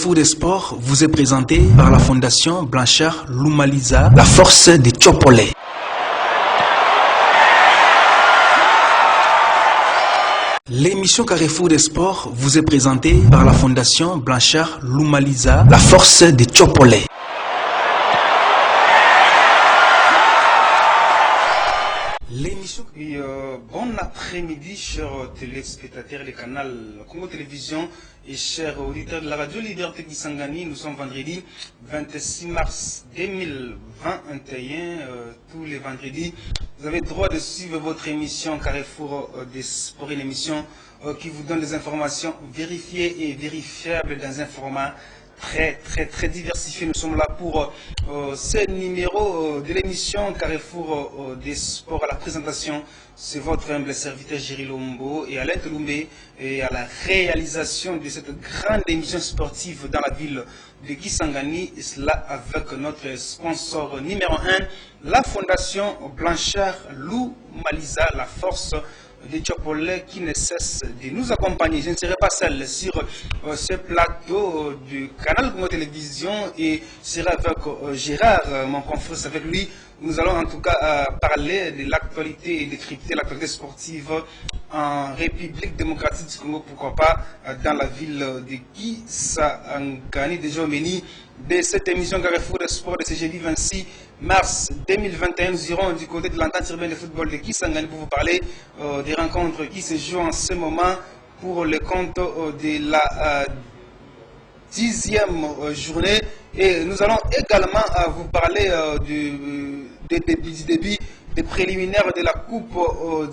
Carrefour des Sports vous est présenté par la Fondation Blanchard Lumaliza, la force des Tchopolais. L'émission Carrefour des Sports vous est présentée par la Fondation Blanchard Lumaliza, la force des Tchopolais. Bon après-midi, chers téléspectateurs du canal Congo Télévision et chers auditeurs de la radio Liberté Kisangani. Nous sommes vendredi 26 mars 2021. Tous les vendredis, vous avez le droit de suivre votre émission Carrefour des Sports, une émission qui vous donne des informations vérifiées et vérifiables dans un format très diversifié. Nous sommes là pour ce numéro de l'émission Carrefour des Sports. À la présentation, c'est votre humble serviteur Géry Lombo et Alain Teloumé, et à la réalisation de cette grande émission sportive dans la ville de Kisangani, et cela avec notre sponsor numéro 1, la Fondation Blanchard Lumaliza, la force des Tchopolais qui ne cessent de nous accompagner. Je ne serai pas seul sur ce plateau du canal Congo Télévision et serai avec Gérard, mon confrère. Avec lui, nous allons en tout cas parler de l'actualité et décrypter l'actualité sportive en République démocratique du Congo, pourquoi pas dans la ville de Kisangani. Déjà au menu de cette émission Carrefour des Sports de ce jeudi 26 mars 2021, nous irons du côté de l'entente urbaine de football de Kisangani pour vous parler des rencontres qui se jouent en ce moment pour le compte de la 10e journée. Et nous allons également vous parler du début des préliminaires de la Coupe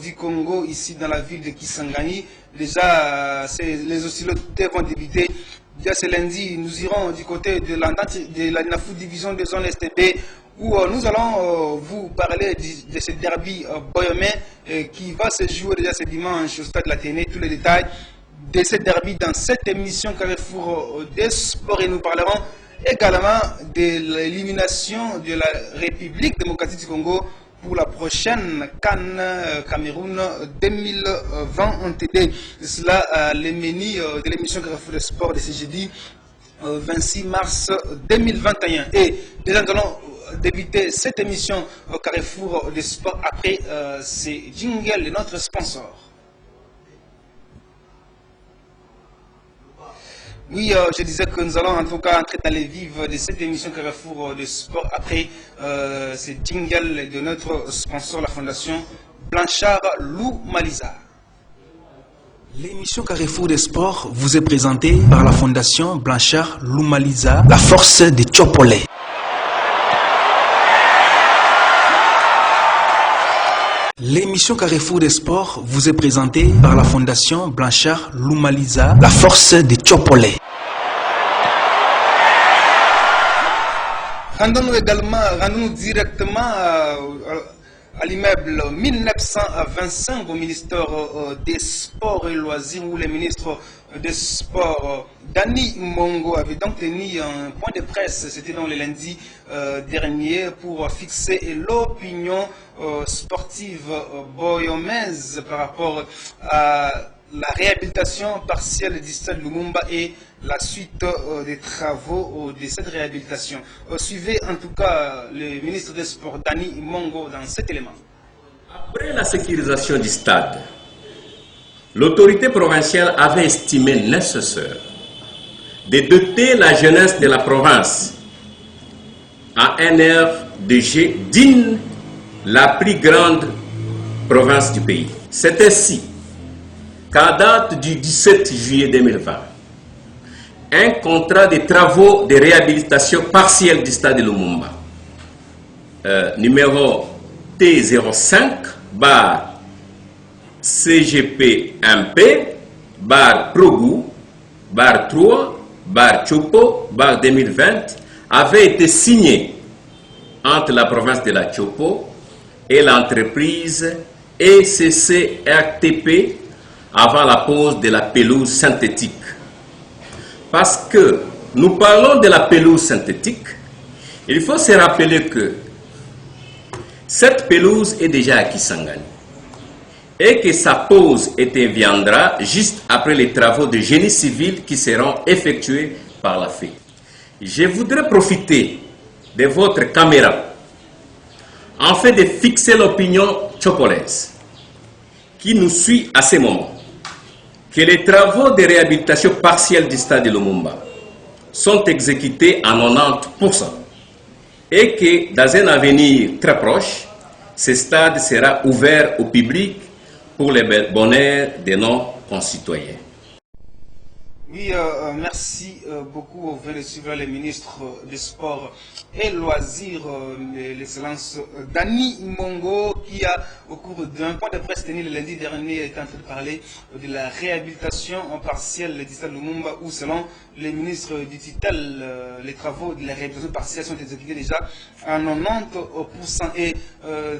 du Congo ici dans la ville de Kisangani. Déjà, les hostilités vont débuter. Déjà ce lundi, nous irons du côté de l'entente de la NAFU division de zone STB, où nous allons vous parler de ce derby boyomé qui va se jouer déjà ce dimanche au stade de l'Athénée. Tous les détails de ce derby dans cette émission Carrefour des Sports, et nous parlerons également de l'élimination de la République démocratique du Congo pour la prochaine CAN Cameroun 2020 en TD. C'est cela le menu de l'émission Carrefour des Sports de ce jeudi 26 mars 2021. Et déjà nous allons débuter cette émission au Carrefour des Sports après ces jingles de notre sponsor. Oui, je disais que nous allons en tout cas entrer dans les vives de cette émission Carrefour des Sports après ces jingles de notre sponsor, la Fondation Blanchard Lumaliza. L'émission Carrefour des Sports vous est présentée par la Fondation Blanchard Lumaliza, la force des Tchopolais. L'émission Carrefour des Sports vous est présentée par la Fondation Blanchard Lumaliza, la force des Tchopolais. Rendons-nous directement à l'immeuble 1925 au ministère des Sports et Loisirs, où le ministre des Sports, Dani Mongo, avait donc tenu un point de presse, c'était dans le lundi dernier, pour fixer l'opinion sportive boyomaise par rapport à la réhabilitation partielle du stade Lumumba et la suite des travaux de cette réhabilitation. Suivez en tout cas le ministre des Sports, Dani Mongo, dans cet élément. Après la sécurisation du stade, l'autorité provinciale avait estimé nécessaire de doter la jeunesse de la province à un aire de jeu digne la plus grande province du pays. C'est ainsi qu'à date du 17 juillet 2020, un contrat de travaux de réhabilitation partielle du stade de Lumumba, numéro T05, bar CGP1P, bar Progu, bar 3, bar Chopo, bar 2020, avait été signé entre la province de la Chopo et l'entreprise ECC-RTP avant la pose de la pelouse synthétique. Parce que nous parlons de la pelouse synthétique, il faut se rappeler que cette pelouse est déjà à Kisangani et que sa pose interviendra juste après les travaux de génie civil qui seront effectués par la fée. Je voudrais profiter de votre caméra afin de fixer l'opinion tchopolaise qui nous suit à ce moment, que les travaux de réhabilitation partielle du stade de Lumumba sont exécutés à 90% et que dans un avenir très proche, ce stade sera ouvert au public pour le bonheur de nos concitoyens. Oui, merci beaucoup. On vient de suivre les ministres des Sports et Loisirs, l'excellence Dani Mongo, qui a, au cours d'un point de presse tenu le lundi dernier, est en train de parler de la réhabilitation en partielle du stade Lumumba, où selon les ministres du titel, les travaux de la réhabilitation partielle sont exécutés déjà à 90%. Et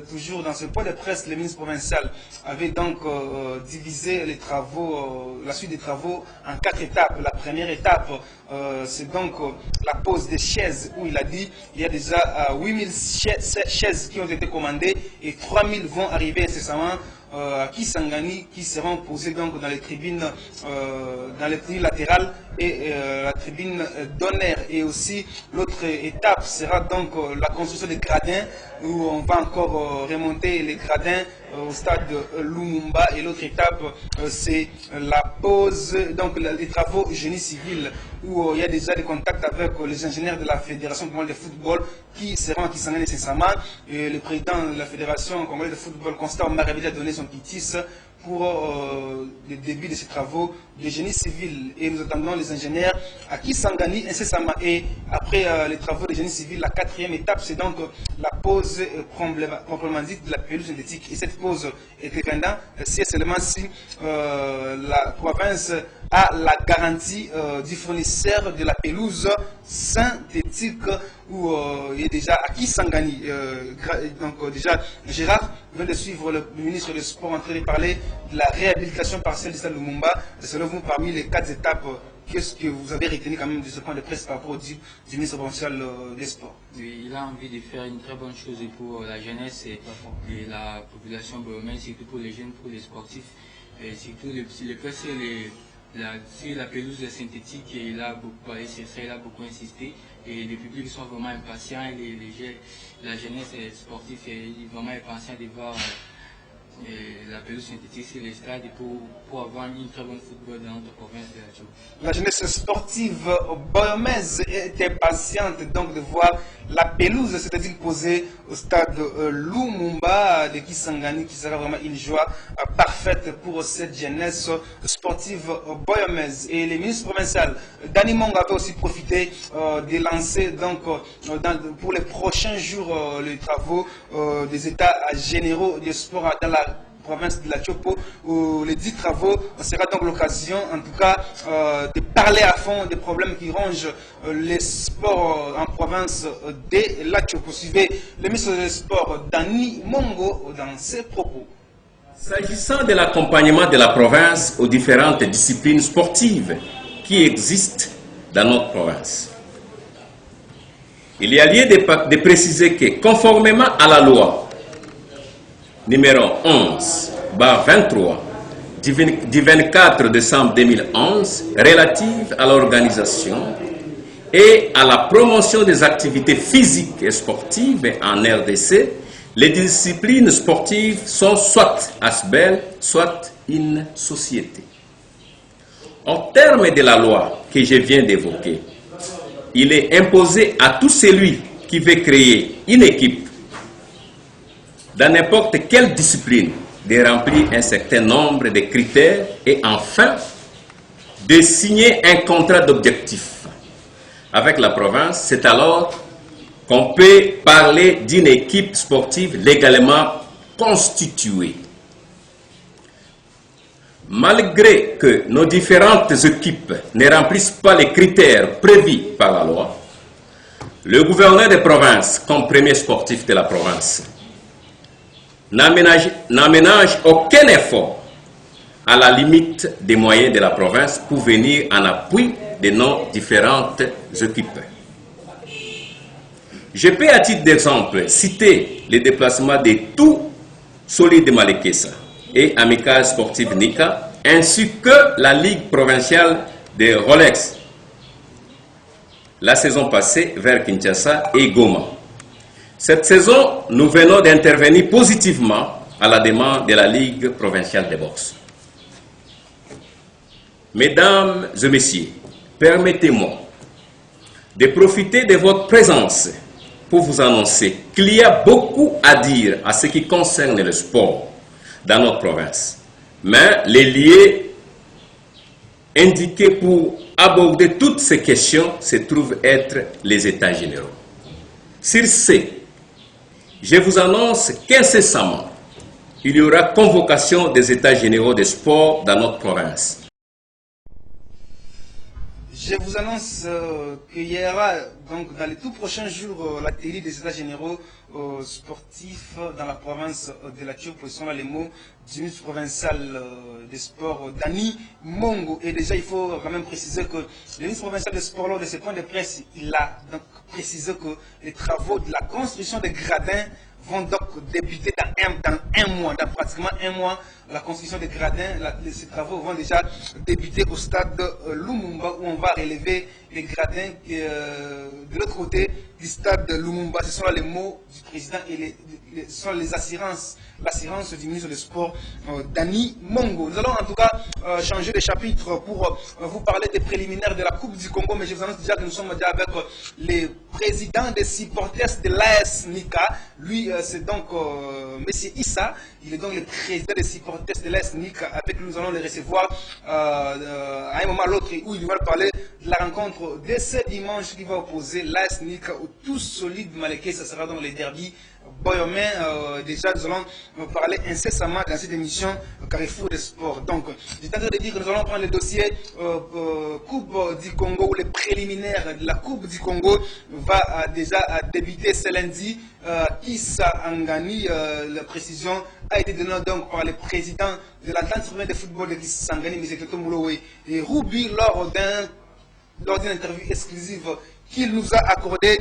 toujours dans ce point de presse, le ministre provincial avait donc divisé les travaux, la suite des travaux en 4 étapes. La première étape, c'est donc la pose des chaises, où il a dit il y a déjà 8000 chaises qui ont été commandées et 3000 vont arriver incessamment à Kisangani, qui seront posées donc dans les tribunes latérales et la tribune d'honneur. Et aussi l'autre étape sera donc la construction des gradins, où on va encore remonter les gradins au stade Lumumba. Et l'autre étape, c'est la pose, donc les travaux génie civil, où il y a déjà des contacts avec les ingénieurs de la Fédération congolaise de football qui seront à Kisangani nécessairement. Et le président de la Fédération congolaise de football, Constant Marabidi, a donné son quitus pour le début de ces travaux de génie civil. Et nous attendons les ingénieurs à Kisangani incessamment. Et après les travaux de génie civil, la 4e étape, c'est donc la pose proprement dite de la pelouse synthétique. Et cette pose est dépendante si seulement si la province a la garantie du fournisseur de la pelouse synthétique, où il est déjà à Kisangani. Donc déjà, Gérard vient de suivre le ministre des Sports en train de parler de la réhabilitation partielle du stade Lumumba. Selon vous, parmi les 4 étapes, qu'est-ce que vous avez retenu quand même de ce point de presse par rapport au du ministre provincial des Sports? Oui, il a envie de faire une très bonne chose pour la jeunesse et la population burundaise, surtout pour les jeunes, pour les sportifs, et surtout le presse sur la pelouse synthétique. Il a beaucoup parlé sur ça, il a beaucoup insisté, et les publics sont vraiment impatients, et la jeunesse sportive est vraiment impatient de voir la pelouse synthétique sur les stades pour avoir une très bonne football dans notre province de la Tchou. La jeunesse sportive burundaise est impatiente donc de voir la pelouse, c'est-à-dire posée au stade Lumumba de Kisangani, qui sera vraiment une joie parfaite pour cette jeunesse sportive burundaise. Et le ministre provincial Dani Mongo avait aussi profité de lancer donc pour les prochains jours les travaux des états généraux des sports dans la province de la Chopo, où les 10 travaux sera donc l'occasion, en tout cas, de parler à fond des problèmes qui rongent les sports en province de la Chopo. Suivez le ministre des Sports, Dani Mongo, dans ses propos. S'agissant de l'accompagnement de la province aux différentes disciplines sportives qui existent dans notre province, il y a lieu de préciser que, conformément à la loi numéro 11/23 du 24 décembre 2011 relative à l'organisation et à la promotion des activités physiques et sportives en RDC, les disciplines sportives sont soit ASBEL, soit une société. En termes de la loi que je viens d'évoquer, il est imposé à tout celui qui veut créer une équipe dans n'importe quelle discipline de remplir un certain nombre de critères et enfin de signer un contrat d'objectif avec la province. C'est alors qu'on peut parler d'une équipe sportive légalement constituée. Malgré que nos différentes équipes ne remplissent pas les critères prévus par la loi, le gouverneur de province, comme premier sportif de la province, n'aménage aucun effort à la limite des moyens de la province pour venir en appui de nos différentes équipes. Je peux à titre d'exemple citer les déplacements de tout Solide Malekessa et Amicale Sportive Nika, ainsi que la Ligue provinciale de Rolex, la saison passée vers Kinshasa et Goma. Cette saison, nous venons d'intervenir positivement à la demande de la Ligue provinciale de boxe. Mesdames et messieurs, permettez-moi de profiter de votre présence pour vous annoncer qu'il y a beaucoup à dire à ce qui concerne le sport dans notre province. Mais les lieux indiqués pour aborder toutes ces questions se trouvent être les États généraux. Sur ce, je vous annonce qu'incessamment, il y aura convocation des États généraux des sports dans notre province. Je vous annonce qu'il y aura donc dans les tout prochains jours la télé des États généraux sportifs dans la province de la Tchèque. Ce sont là les mots du ministre provincial des sports, Dani Mongo. Et déjà, il faut quand même préciser que le ministre provincial des sports, lors de ses points de presse, il a donc précisé que les travaux de la construction des gradins vont donc débuter dans un mois, dans pratiquement un mois. La construction des gradins, ces travaux vont déjà débuter au stade Lumumba où on va relever les gradins de l'autre côté du stade Lumumba. Ce sont là les mots du président et ce sont les assurances, l'assurance du ministre des Sports, Dani Mongo. Nous allons en tout cas changer de chapitre pour vous parler des préliminaires de la Coupe du Congo, mais je vous annonce déjà que nous sommes déjà avec les présidents des supporters de l'AS Nika. Lui, c'est donc M. Issa, il est donc le président des supporters de l'AS Nika. Avec lui, nous allons les recevoir à un moment à l'autre où il va parler de la rencontre de ce dimanche qui va opposer l'AS Nika au tout solide Maleke. Ça sera donc les derby Boyomen. Déjà, nous allons parler incessamment dans cette émission Carrefour des Sports. Donc, j'étais en train de dire que nous allons prendre le dossier Coupe du Congo, où les préliminaires de la Coupe du Congo va déjà débuter ce lundi. Issa Angani, la précision a été donnée donc par le président de l'entente urbaine de football de Kisangani, M. Toto Moulowe et Ruby, lors d'une interview exclusive qu'il nous a accordée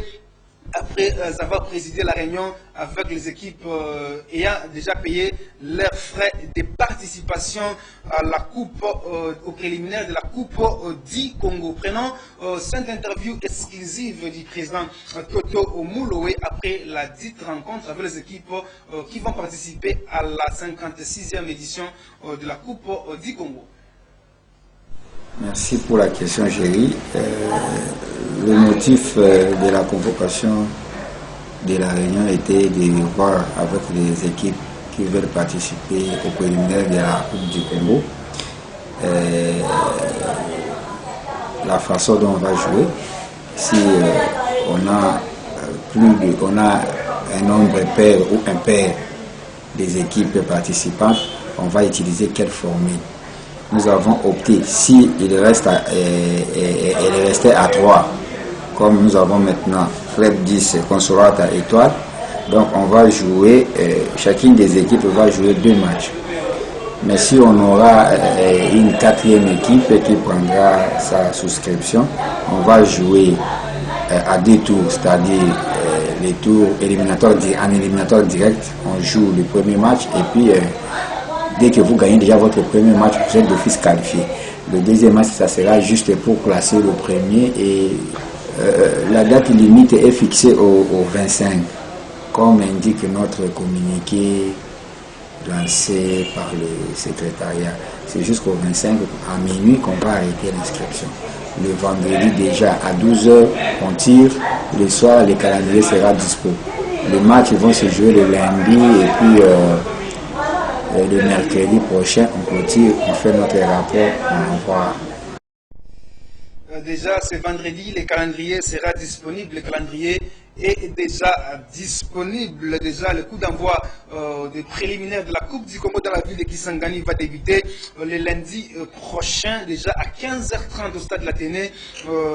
après avoir présidé la réunion avec les équipes ayant déjà payé leurs frais de participation à la coupe, au préliminaire de la Coupe du Congo. Prenons cette interview exclusive du président Toto Moulowe après la dite rencontre avec les équipes qui vont participer à la 56e édition de la Coupe du Congo. Merci pour la question, Géry. Le motif de la convocation de la réunion était de voir avec les équipes qui veulent participer au préliminaire de la Coupe du Congo la façon dont on va jouer. Si on a un nombre pair ou impair des équipes participantes, on va utiliser quelle formule. Nous avons opté, si il reste elle restait à 3, comme nous avons maintenant Fleb 10, Consolata, Étoile, donc on va jouer, chacune des équipes va jouer 2 matchs. Mais si on aura une 4e équipe qui prendra sa souscription, on va jouer à 2 tours, c'est-à-dire les tours éliminatoires, en éliminatoire direct, on joue le premier match et puis dès que vous gagnez déjà votre premier match, vous êtes d'office qualifié. Le deuxième match, ça sera juste pour classer le premier et la date limite est fixée au 25, comme indique notre communiqué lancé par le secrétariat. C'est jusqu'au 25 à minuit qu'on va arrêter l'inscription. Le vendredi déjà à 12h, on tire. Le soir, le calendrier sera dispo. Les matchs vont se jouer le lundi et puis le mercredi prochain, on clôture, on fait notre rapport, on envoie. Déjà, ce vendredi, le calendrier sera disponible. Le calendrier est déjà disponible. Déjà, le coup d'envoi des préliminaires de la Coupe du Congo dans la ville de Kisangani va débuter le lundi prochain, déjà à 15h30 au stade Latene.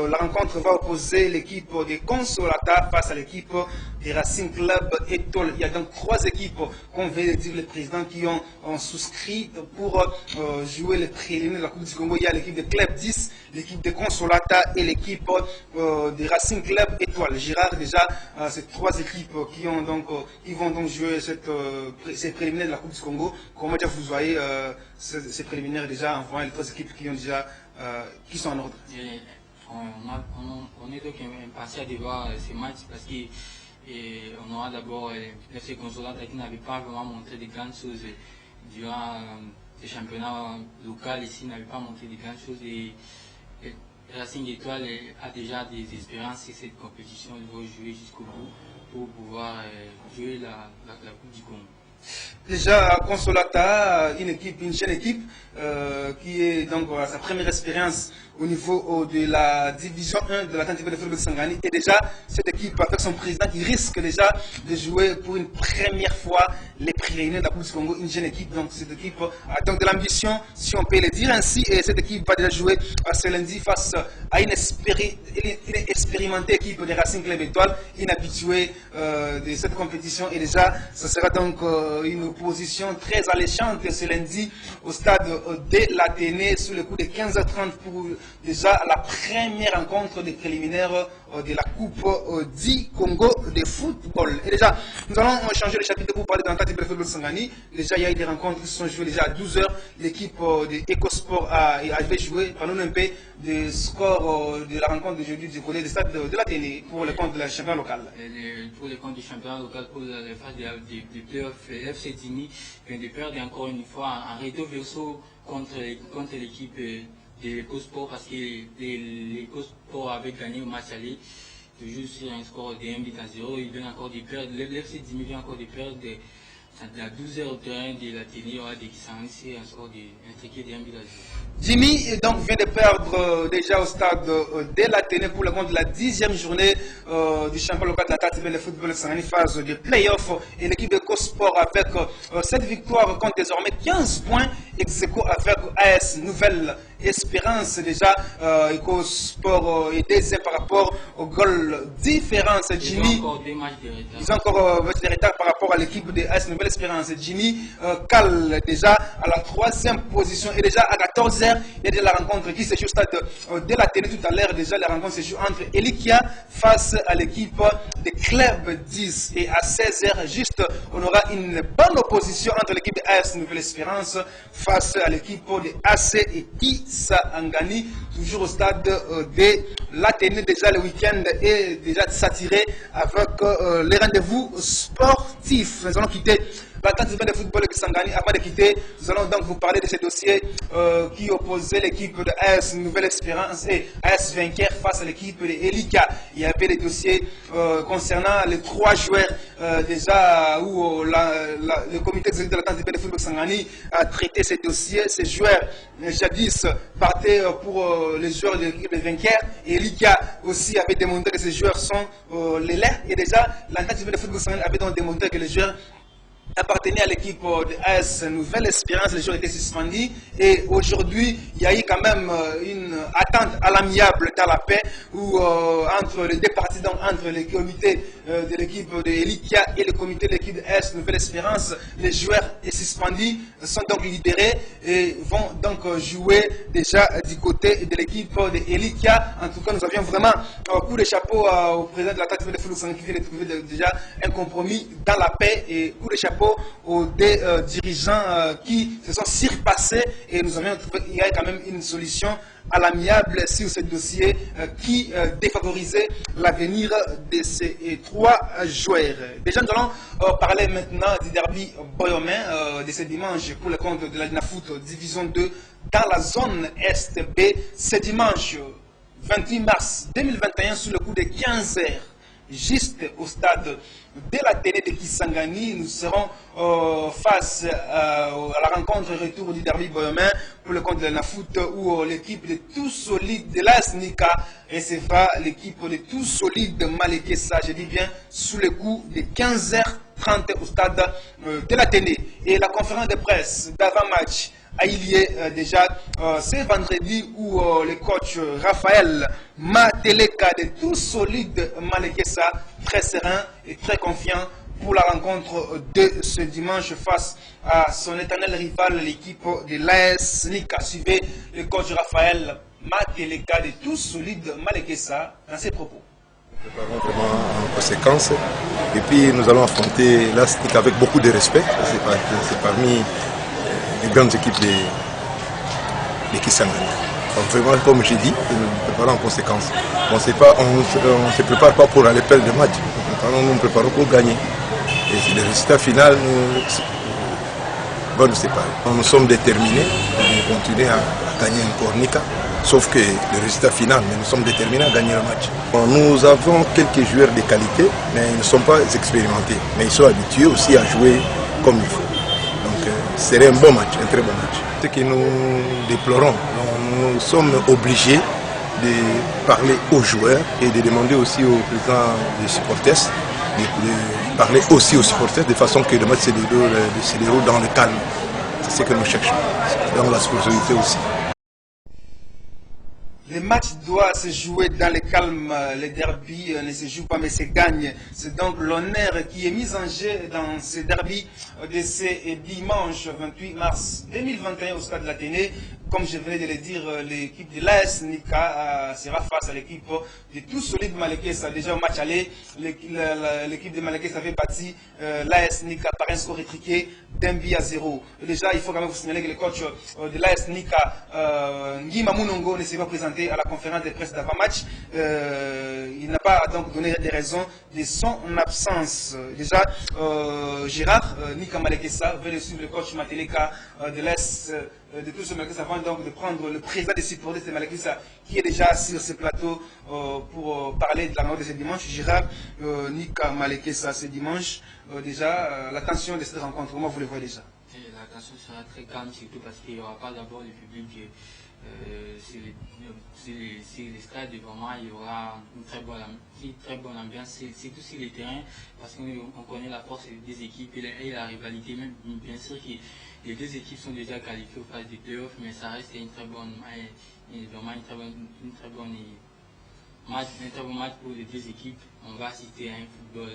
La rencontre va opposer l'équipe des Consolata face à l'équipe des Racing Club Étoile. Il y a donc 3 équipes, qu'on veut dire les présidents, qui ont souscrit pour jouer les préliminaires de la Coupe du Congo. Il y a l'équipe de Club 10, l'équipe de Consolata et l'équipe des Racing Club Étoile. Girard, déjà, ces 3 équipes qui vont donc jouer ces préliminaires de la Coupe du Congo. Comment déjà vous voyez ces préliminaires déjà en voyant les 3 équipes qui sont en ordre? On est donc impatient de voir ces matchs parce qu'on aura d'abord l'FC Consolata qui n'avait pas vraiment montré de grandes choses durant les championnats locaux ici, n'avait pas montré de grandes choses et Racing Étoile a déjà des espérances sur cette compétition. Ils vont jouer jusqu'au bout pour pouvoir jouer la Coupe du Congo. Déjà, Consolata, une jeune équipe qui est donc à sa première expérience au niveau de la division 1 de la tentative de football de Sangani. Et déjà, cette équipe, avec son président, qui risque déjà de jouer pour une première fois les préliminaires de la Coupe du Congo, une jeune équipe. Donc, cette équipe a donc de l'ambition, si on peut le dire ainsi. Et cette équipe va déjà jouer ce lundi face à une expérimentée équipe de Racing Club Étoile, inhabituée de cette compétition. Et déjà, ce sera donc une opposition très alléchante ce lundi au stade de l'Athénée sous le coup de 15h30 pour déjà la première rencontre des préliminaires de la Coupe du Congo de football. Et déjà, nous allons changer le chapitre pour parler de l'entente de football Sangani. Déjà, il y a eu des rencontres qui se sont jouées déjà à 12h. L'équipe de EcoSport avait joué. Parlons un peu des scores de la rencontre d'aujourd'hui du côté du stade de l'Athénée pour le compte de la championnat local. Pour le compte du championnat local, pour la phase des playoffs, FC Dini vient de perdre encore une fois en recto verso contre l'équipe de l'EcoSport parce que l'EcoSport avait gagné au match aller, toujours sur un score de 1-0. Il vient encore de perdre, l'FC Dini vient encore de perdre à 12h au terrain de l'Athénée, il y aura des c'est un score intriqué de 1-0. Jimmy donc vient de perdre déjà au stade de l'Athénée pour le compte de la 10e journée du championnat local de la tentative de football Sangani, phase de play-off. Et l'équipe de EcoSport avec cette victoire compte désormais 15 points, ex-aequo avec AS Nouvelle Espérance. Déjà, EcoSport est deuxième par rapport au goal différence. Jimmy, ils ont encore des matchs de retard. Ils ont encore des retards par rapport à l'équipe de AS Nouvelle Espérance. Jimmy cale déjà à la 3e position. Et déjà à 14h, il y a déjà la rencontre qui se joue au stade de l'Athénée tout à l'heure. Déjà, la rencontre se joue entre Elikia face à l'équipe de Club 10. Et à 16h, juste, on aura une bonne opposition entre l'équipe de AS Nouvelle Espérance face à l'équipe de AC et Kisangani, toujours au stade de l'Athénée. Déjà, le week-end est déjà saturé avec les rendez-vous sportifs. Nous allons quitter la tentative de football de Kisangani. Avant de quitter, nous allons donc vous parler de ce dossier qui opposait l'équipe de AS Nouvelle Espérance et AS Vainqueur face à l'équipe de Elika. Il y avait des dossiers concernant les 3 joueurs déjà où le comité exécutif de la tentative de football de Kisangani a traité ces dossiers. Ces joueurs jadis partaient pour les joueurs de l'équipe de Vainqueur. Et Elika aussi avait démontré que ces joueurs sont les leurs. Et déjà, la tentative de football de Kisangani avait donc démontré que les joueurs appartenait à l'équipe de AS Nouvelle Espérance. Les joueurs étaient suspendus et aujourd'hui il y a eu quand même une attente à l'amiable dans la paix où entre les deux parties, donc entre le comité de l'équipe de Elikia et le comité de l'équipe de AS Nouvelle Espérance, les joueurs suspendus sont donc libérés et vont donc jouer déjà du côté de l'équipe de Elikia. En tout cas, nous avions vraiment coup de chapeau au président de la tentative de football qui vient de trouver déjà un compromis dans la paix, et coup de chapeau aux deux dirigeants qui se sont surpassés, et nous avions trouvé qu'il y a quand même une solution à l'amiable sur ce dossier qui défavorisait l'avenir de ces 3 joueurs. Déjà, nous allons parler maintenant du derby boyomain de ce dimanche pour le compte de la Foot Division 2 dans la zone Est-B. Ce dimanche 28 mars 2021 sous le coup de 15h. Juste au stade de l'Athénée de Kisangani, nous serons face à la rencontre retour du derby boyomain pour le compte de la foot, où l'équipe de tout solide de la SNICA recevra l'équipe de tout solide de Malekessa, je dis bien sous le coup de 15h30 au stade de l'Athénée. Et la conférence de presse d'avant-match a eu lieu déjà ce vendredi où le coach Raphaël Mateleka de tout solide Malekessa, très serein et très confiant pour la rencontre de ce dimanche face à son éternel rival, l'équipe de l'AS Nika. Suivez le coach Raphaël Mateleka de tout solide Malekessa dans ses propos. Nous préparons vraiment en conséquence et puis nous allons affronter l'AS Nika avec beaucoup de respect. C'est parmi les grandes équipes de Kisangani. Vraiment, comme j'ai dit, nous nous préparons en conséquence. On ne se prépare pas pour aller perdre le match. Nous nous préparons pour gagner. Et le résultat final, bon, c'est pas. Nous sommes déterminés de continuer à gagner encore Nika. Sauf que le résultat final, mais nous sommes déterminés à gagner le match. Nous avons quelques joueurs de qualité, mais ils ne sont pas expérimentés. Mais ils sont habitués aussi à jouer comme il faut. Donc, ce serait un bon match, un très bon match. Ce que nous déplorons, nous sommes obligés de parler aux joueurs et de demander aussi au président des supporters, de parler aussi aux supporters de façon que le match se déroule dans le calme. C'est ce que nous cherchons, dans la spiritualité aussi. Les matchs doivent se jouer dans le calme, les derbies ne se jouent pas mais se gagnent. C'est donc l'honneur qui est mis en jeu dans ces derbies de ce dimanche 28 mars 2021 au stade de l'Athénée. Comme je venais de le dire, l'équipe de l'AS Nika sera face à l'équipe de Tout Solide Malekesa. Déjà au match aller, l'équipe de Malekesa avait battu l'AS Nika par un score étriqué d'1-0. Déjà, il faut quand même vous signaler que le coach de l'AS Nika, Ngima Munongo, ne s'est pas présenté à la conférence de presse d'avant-match. Il n'a pas donc donné des raisons de son absence. Déjà, Gérard Nika Malekesa veut suivre le coach Mateleka de l'AS de Tout Solide Malekesa avant donc de prendre le président des supporters de Malekesa qui est déjà sur ce plateau pour parler de la mort de ce dimanche. Gérard Nika Malekesa ce dimanche. Déjà, l'attention de cette rencontre, comment vous le voyez déjà? L'attention sera très calme, surtout parce qu'il n'y aura pas d'abord le public sur les stades. Vraiment, il y aura une très bonne ambiance, surtout sur les terrains, parce qu'on connaît la force des deux équipes et la rivalité. Même, bien sûr que les deux équipes sont déjà qualifiées aux phases de playoff, mais ça reste un très bon match pour les deux équipes. On va assister à un football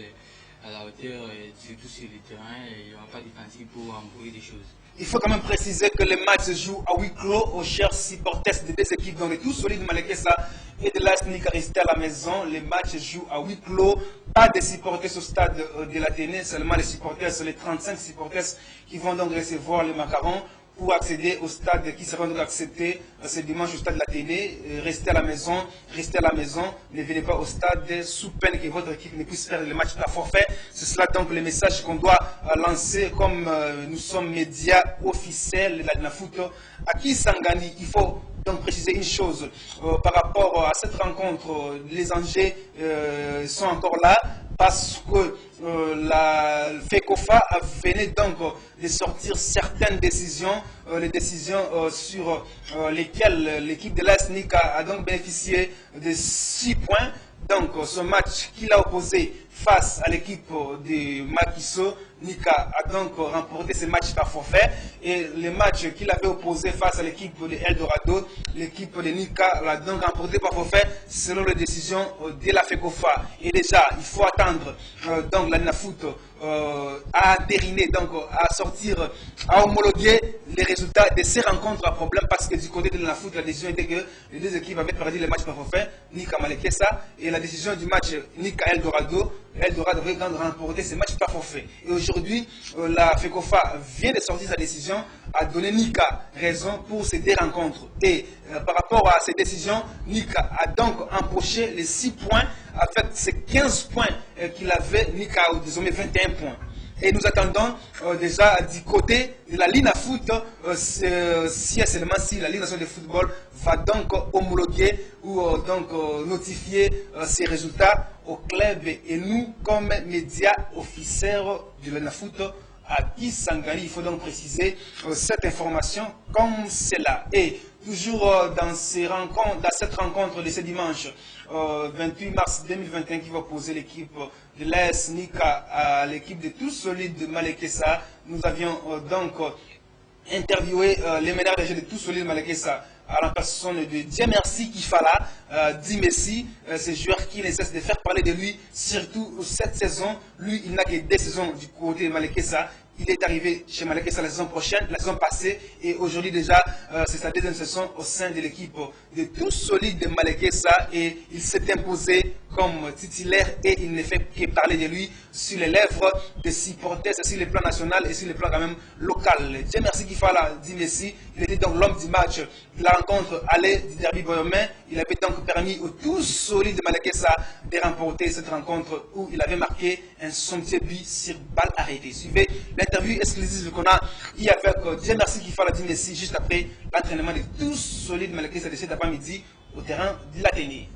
à la hauteur, surtout sur le terrain, et il n'y aura pas de défensif pour embrouiller des choses. Il faut quand même préciser que le match se joue à huis clos aux chers supporters des deux équipes, donc de Tout Solide Malekesa et de l'AS Nika restés à la maison. Les matchs se jouent à huis clos, pas de supporters au stade de l'Athénée, seulement les supporters, les 35 supporters qui vont donc recevoir les macarons pour accéder au stade, qui seront donc acceptés ce dimanche au stade de l'Athénée. Restez à la maison, ne venez pas au stade sous peine que votre équipe ne puisse faire le match à forfait. C'est cela donc le message qu'on doit lancer comme nous sommes médias officiels de la Dinafoot. À qui Sangani, il faut donc préciser une chose par rapport à cette rencontre. Les enjeux sont encore là parce que la FECOFA venait donc de sortir certaines décisions, les décisions sur lesquelles l'équipe de l'AS Nika a donc bénéficié de 6 points. Donc ce match qu'il a opposé face à l'équipe de Makiso, Nika a donc remporté ce match par forfait. Et le match qu'il avait opposé face à l'équipe de Eldorado, l'équipe de Nika l'a donc remporté par forfait selon les décisions de la FECOFA. Et déjà, il faut attendre donc la Dinafoot à entériner, donc à sortir, à homologuer les résultats de ces rencontres à problème, parce que du côté de la Dinafoot, la décision était que les deux équipes avaient perdu le match par forfait, Nika Malekesa, et la décision du match Nika Eldorado avait remporté ce match par forfait. Et aujourd'hui, la FECOFA vient de sortir sa décision, a donné Nika raison pour ces deux rencontres. Et par rapport à ces décisions, Nika a donc empoché les 6 points, avec ces 15 points qu'il avait, Nika a désormais 21 points. Et nous attendons déjà du côté de la Dinafoot, si la Ligue nationale de football va donc homologuer ou donc notifier ces résultats au club. Et nous, comme médias officiels de la Dinafoot, à qui Sangani, il faut donc préciser cette information comme cela. Et toujours dans cette rencontre de ce dimanche 28 mars 2021 qui va opposer l'équipe de l'AS Nika à l'équipe de Tout Solide de Malekesa, nous avions donc interviewé les meneurs de jeu de Tout Solide Malekesa à la personne de Diamersi Kifala, Dimessi, ce joueur qui ne cesse de faire parler de lui, surtout cette saison. Lui, il n'a que 2 saisons du côté de Malekesa Il est arrivé chez Malekessa la saison prochaine, la saison passée, et aujourd'hui déjà, c'est sa deuxième saison au sein de l'équipe de Tous Solides de Malekessa, et il s'est imposé comme titulaire et il ne fait que parler de lui sur les lèvres des supporters, sur le plan national et sur le plan quand même local. Dieu merci Kifala dit Messi, il était donc l'homme du match de la rencontre aller du derby boyomais. Il avait donc permis aux Tous Solides de Malekessa de remporter cette rencontre où il avait marqué un somptueux but sur balle arrêtée. Suivez l'interview exclusive qu'on a eu avec Dieu merci Kifala dit Messi juste après l'entraînement de Tous Solides de Malekessa de cet après-midi au terrain de l'Athénée.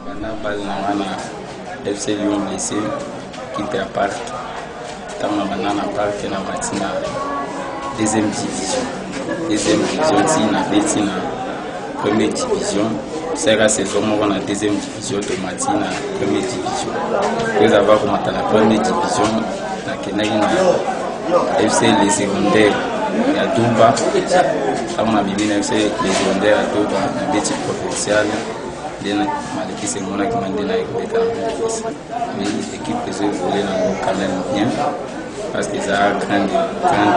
Bana bal na wana FC Lyon blessé quitte à part tama banana park na matina deuxième division si na betina première division c'est la saison on a deuxième division de matina première division vous avoir commenté la première division na kenai na FC les secondaires ya Douba tama na bibina FC les secondaires à Douba na beti provincial Malekissa mona qui m'a dit mais l'équipe que voulait quand même bien parce qu'ils ont grand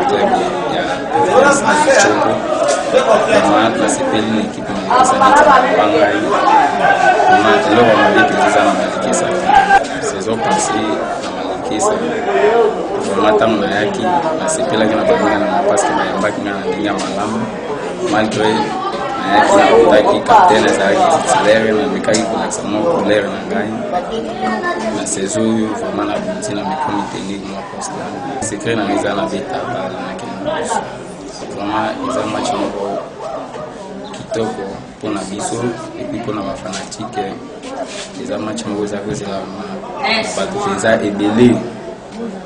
club il y a Choco vraiment la CPL une équipe Malekissa Bangai vraiment là on avait que ça Malekissa saison passée Malekissa vraiment tant na yaki la CPL qui na bangana parce que na yamba qui na ndinga malamu malgré qui capitaine ezalaki titulaire namekaki kolakisa mwa couleur na ngai na saison oyo vraiment nabimisi na micro technique mwa constant secret nanga eza na beta bale nakende biso vraiment eza match moko kitoko mpona biso epuis mpona bafanatike eza match moko eza kozela bato eza ebele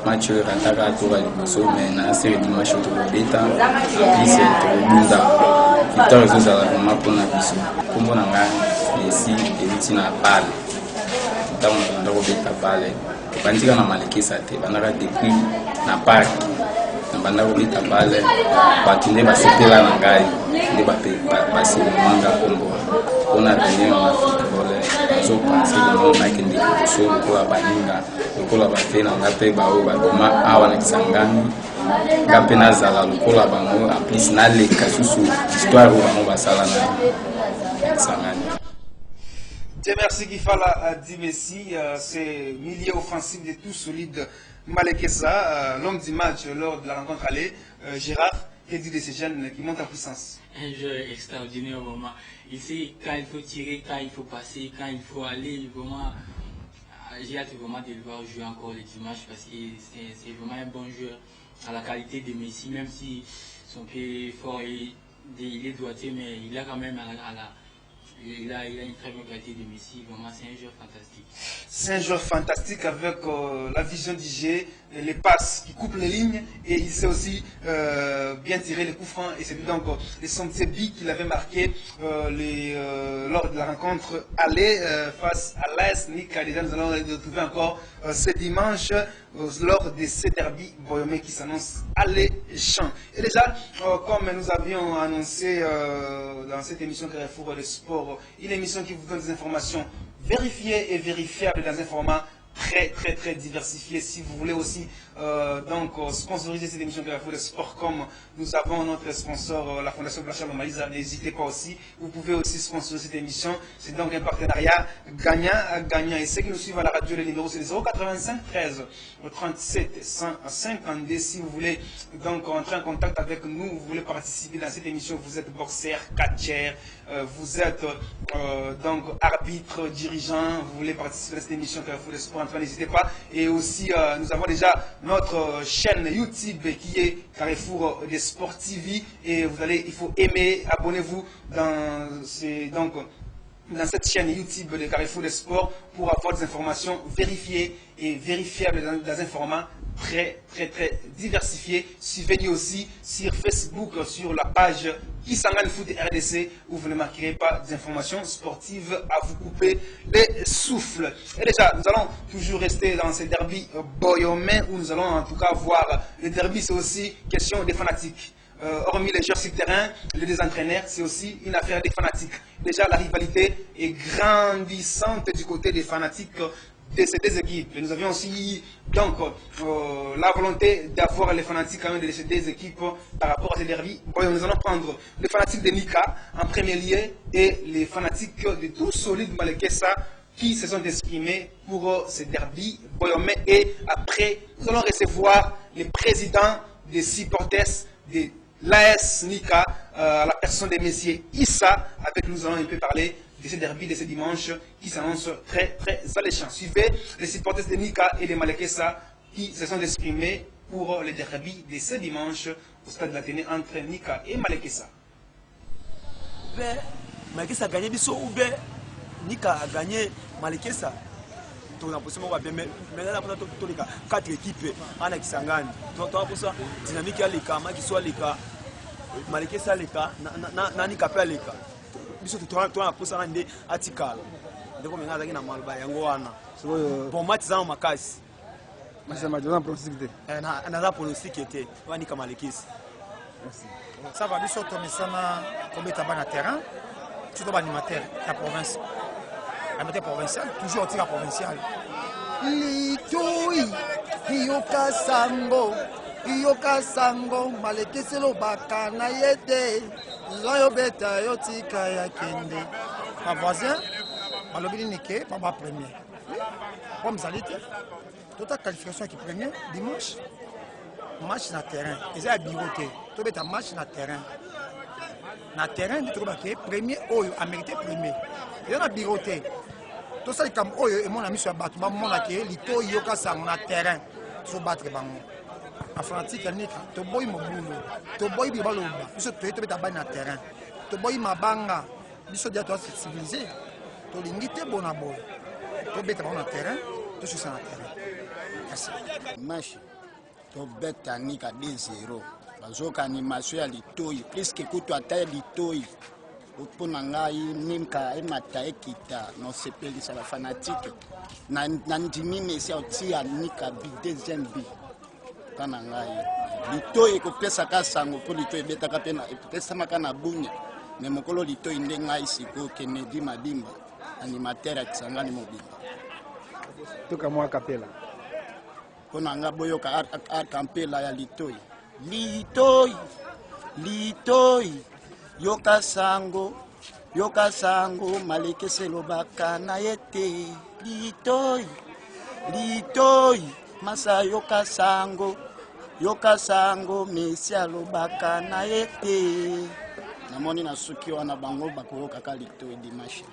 match oyo erataka toka liboso mais na série dimanche oyo tokobeta aplis tokobunda victoire ezozala vraiment mpona biso nkombo na ngai Messi euti na bale ntango banda kobeta bale ebandika na Malekissa te bandaka depuis na park na banda kobeta bale bato nde basepela na ngai nde baselemanga nkombo mpona tenir na football azopase lelo nakende liboso lokola baninga lokola bafe na nga mpe baoyo babima awa na Kisangani nga mpe nazala lokola bango en plus naleka susu histoire oyo bango basala na Kisangani. Dieu merci Kifala dit Messi, c'est milieu offensif de Tous Solides Malekissa, l'homme du match lors de la rencontre aller. Gérard, que dit de ces jeunes qui montent en puissance? Un jeu extraordinaire vraiment. Il sait quand il faut tirer, quand il faut passer, quand il faut aller. Vraiment, j'ai hâte vraiment de le voir jouer encore le dimanche parce que c'est vraiment un bon joueur à la qualité de Messi, même si son pied est fort et il est doigté, mais il a quand même il a une très bonne qualité de Messi. Vraiment, c'est un joueur fantastique. C'est un joueur fantastique avec la vision du jeu, les passes qui coupent les lignes et il sait aussi bien tirer les coups francs. Et c'est donc les somptueux buts qu'il avait marqué lors de la rencontre aller face à l'AS Nika. Déjà, nous allons le retrouver encore ce dimanche lors de ce derby boyomais qui s'annonce alléchant. Et déjà, comme nous avions annoncé dans cette émission Carrefour de Sport, une émission qui vous donne des informations vérifiées et vérifiables dans un format très diversifié. Si vous voulez aussi donc sponsoriser cette émission Carrefour de Sport, comme nous avons notre sponsor, la Fondation Blanchard Lumalisa, n'hésitez pas aussi. Vous pouvez aussi sponsoriser cette émission. C'est donc un partenariat gagnant. Et ceux qui nous suivent à la radio, le numéro c'est le 085 13 37 152. Si vous voulez donc entrer en contact avec nous, vous voulez participer dans cette émission, vous êtes boxeur, catcheur, vous êtes donc arbitre, dirigeant, vous voulez participer à cette émission Carrefour de Sport, n'hésitez pas. Et aussi, nous avons déjà notre chaîne YouTube qui est Carrefour des Sport TV. Et il faut aimer, abonnez-vous dans cette chaîne YouTube de Carrefour des Sports pour avoir des informations vérifiées et vérifiables dans un format très diversifié. Suivez-nous aussi sur Facebook, sur la page Kisangani Foot RDC, où vous ne manquerez pas des informations sportives à vous couper les souffles. Et déjà, nous allons toujours rester dans ce derby boyomais, où nous allons en tout cas voir le derby, c'est aussi question des fanatiques. Hormis les joueurs sur le terrain, les entraîneurs, c'est aussi une affaire des fanatiques. Déjà, la rivalité est grandissante du côté des fanatiques de ces deux équipes. Et nous avions aussi donc la volonté d'avoir les fanatiques quand même de ces deux équipes par rapport à ces derbies. Bon, nous allons prendre les fanatiques de Nika en premier lieu et les fanatiques de tout solide Malekessa qui se sont exprimés pour ces derbies Boyomé. Et après, nous allons recevoir les présidents des supporters de l'AS Nika, la personne de messieurs Issa, avec nous allons un peu parler de ces derbies de ce dimanche qui s'annoncent très très alléchants. Suivez les supporters de Nika et de Malekessa qui se sont exprimés pour les derbies de ce dimanche au stade de l'Athénée entre Nika et Malekessa. Malekessa a gagné Bisso ou bien Nika a gagné Malekessa. On a posé mon mais maintenant on a tous les 4 équipes en Kisangani. Donc on a posé dynamique à l'écart, qui soit l'écart, Malekessa l'écart, Nika pas l'écart. Biso tu as posé un article. Donc on a gagné na Malba yango wana. Bon match za makasi. Mas match za pronostic té. Na za pronostic était. On Nika Malekessa. Merci. Ça va biso to mesana kobeta bana terrain. Tout animateur la province. Animateur provincial, toujours tir provincial. Litui, Ioka Sango, Malekessa lobaka na yete. Zoyo beta yo tika ya kende. Ma voisin, malobili nike, papa premier. Comme Zalité, toute la qualification qui premier dimanche. Match na terrain. Ils ont biroté. Tout beta match na terrain. Na terrain, tu trouves que premier oyo a mérité premier. Il y a biroté. Tout ça, comme oyo et mon ami sur battu, mon laqué, l'ito yoka sang na terrain. Faut battre bango. En fanatique, il y a to boy mo boulot. To boy bi balo ba. Biso to beta ba na terrain. To boy mabanga. Biso dia to civilisé. To lingité bona boy. To beta ba na terrain. To sur na terrain. Merci. Match. To beta Nika 2-0. Bazoka animation ya litoi plus que kutu ata litoi opona ngai nimka emata ekita no sepelisa la fanatique na ndimi mesi otia Nika bi deuxième bi kana ngai litoi ko pesa ka sango po litoi beta ka pena pesa makana bunya ne mokolo litoi nde ngai siko Kennedy Madimba animateur ya Kisangani mobimba toka mwa kapela pona nga boyoka kampela ya litoi Litoi, yoka sango, Malekessa lobaka na yete. Litoi, masa yoka sango, mesia lobaka na yete. Namoni na suki wana bango bakoyoka ka litoi dimanche.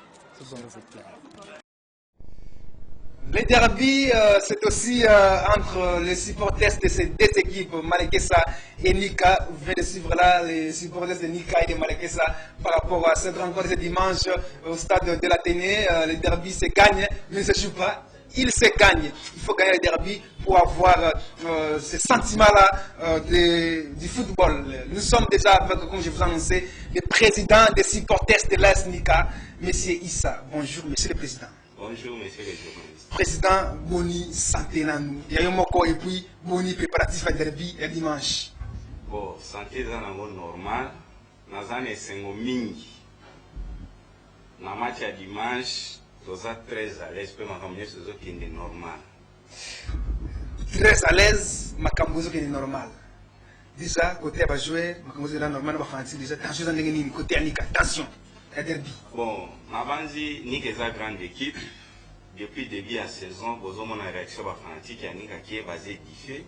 Les derbies, c'est aussi entre les supporters de ces deux équipes, Malekessa et Nika. Vous venez de suivre là les supporters de Nika et de Malekessa par rapport à cette rencontre ce dimanche au stade de l'Athénée. Les derbies se gagnent, mais ne se jouent pas. Ils se gagnent. Il faut gagner les derbies pour avoir ce sentiment-là du football. Nous sommes déjà avec, comme je vous annoncé, le président des supporters de l'AS Nika, M. Issa. Bonjour, Monsieur le Président. Bonjour, Monsieur le journaliste. Président Boni santé na nous. Il y a eu moko et puis Boni préparatif à derby et dimanche. Bon, santé za nango normal. Nazane sengo mingi. Na match à dimanche, toza très à l'aise. Peut m'accompagner sur ce qui est normal. Très à l'aise, makambozo qui est normal. Déjà côté à jouer, makambozo est normal, va faire déjà tension dans les côté Nika, attention. Derby. Bon, Mabanzi, Nika est une grande équipe. Depuis le début de la saison, vous avez une réaction fanatique qui est basée diffé.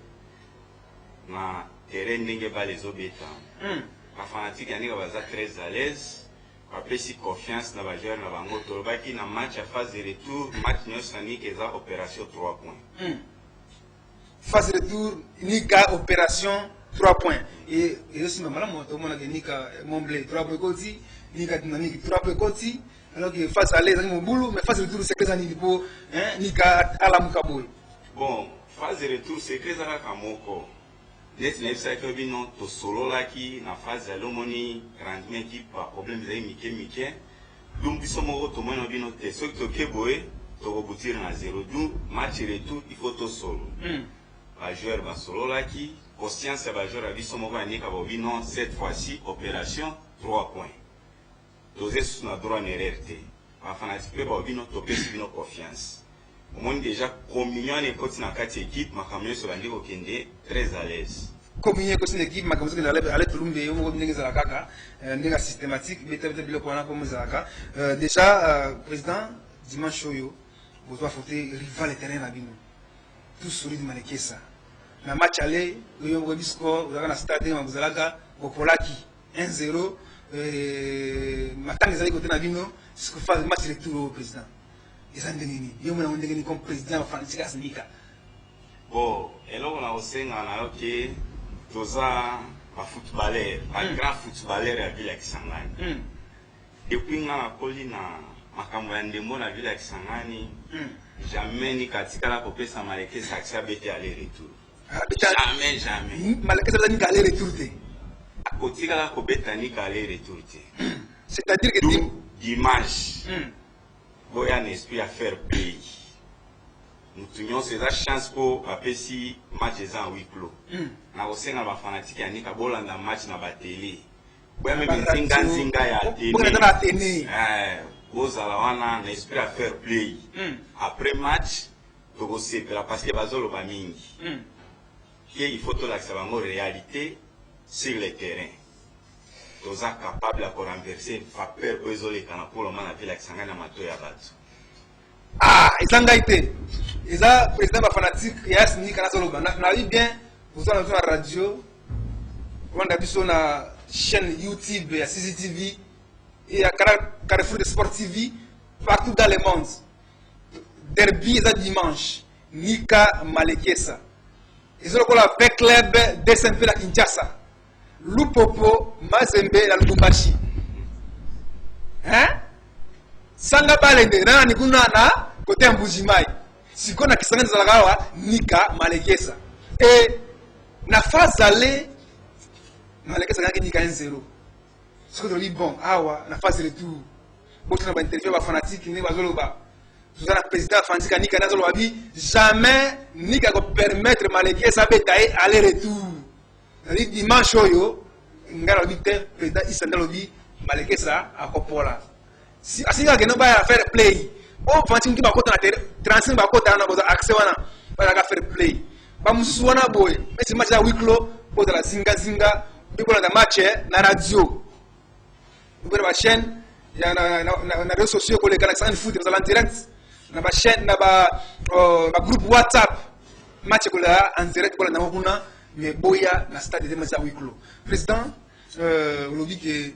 Na terrain n'est pas les obétants. La fanatique est très à l'aise. Après, si confiance dans les joueurs, dans le match à phase de retour, match Nika est une opération 3 points. Phase de retour, Nika opération 3 points. Et aussi, tout le monde a Nika Montblé 3 points côté. Nika dynamique 3 points côté. Alors que face à l'aise, mon boulot, mais face au retour, c'est que ça n'y pour Nika à la Mukaboy. Bon, phase de retour, c'est que ça n'a qu'à moko. Net n'est pas que bien non, to solo là qui na phase de l'homoni rendement qui pas problème de Mickey. Donc, ils sont morts, tout le monde a bien noté. Ce que tu as boé, tu vas reboutir à 0. Donc, match retour, il faut to solo. La joueur va solo là qui, conscience, va jouer à Bissau Mova Nika non, cette fois-ci, opération 3 points. Doser sur la droite en RRT. La fanatique peut avoir une confiance. au moins déjà communion et côté dans quatre équipes ma camion sur l'andi au Kende très à l'aise communion côté une équipe ma camion sur aller tulumbe yo mo ndenge za kaka ndenge systématique bete bilo pour comme za kaka déjà président dimanche yo vous doit fouter rival terrain na bino tout solide Malekesa na match aller yo mo bisco vous na stade ma buzalaka bopolaki 1-0 matanga zali côté na bino ce que fait match retour au président ezandengeni yo mona ndengeni comme président Francis Asnika bon eloko na osenga na yoke toza ba footballeur ba grand footballeur ya ville ya Kisangani depuis nga koli na makambo ya ndembo na ville ya Kisangani jamais ni katika la kopesa Malekesa akisa bete aller retour jamais Malekesa beta ni aller retour te kotika la kobeta ni aller retour te c'est-à-dire que dimanche boya un esprit à faire play nous tenions ces chance pour apesi match en huis clos na osenga ba fanatique ya nika bolanda match na ba télé boya même nzinga ya télé bozala wana na esprit à faire play après match toko sepela parce que bazolo ba mingi il faut to l'accès bango réalité sur le terrain toza capable à renverser vapeur ezolekana pour le moment na ville ya Kisangani na mato ya bato ezanga ite eza président ba fanatique ya Asnika na solo bana na bien vous allez sur la radio on a biso na chaîne YouTube ya CCTV et à Carrefour de Sport TV partout dans le monde derby eza dimanche Nika Malekesa ezolokola avec club DSMP la Kinshasa Lupopo Mazembe la Lubumbashi sanga balende na nikuna na côté Mbujimai siko na Kisangani zalagawa Nika Malekesa et na phase aller Malekesa ngaki Nika 1-0 siko to li bon awa na phase retour boto na ba interview ba fanatique ni bazoloba tout la président Francis Nika nazoloba bi jamais Nika ko permettre Malekesa betaye aller retour le dimanche oyo ngara bite président Isanda lobi Malekesa akopola si asinga ke no ba faire play o fanti ngi ba kota na terrain transfer ba kota na boza accès wana ba ga faire play ba mususu wana boy mais match ya week low boza la zinga bibola na match na radio bibola ba chaîne ya na réseaux sociaux ko le Galaxy Foot boza en direct na ba chaîne na ba groupe WhatsApp match ko la en direct bola na kuna mais boya na stade de match à huis clos président on dit que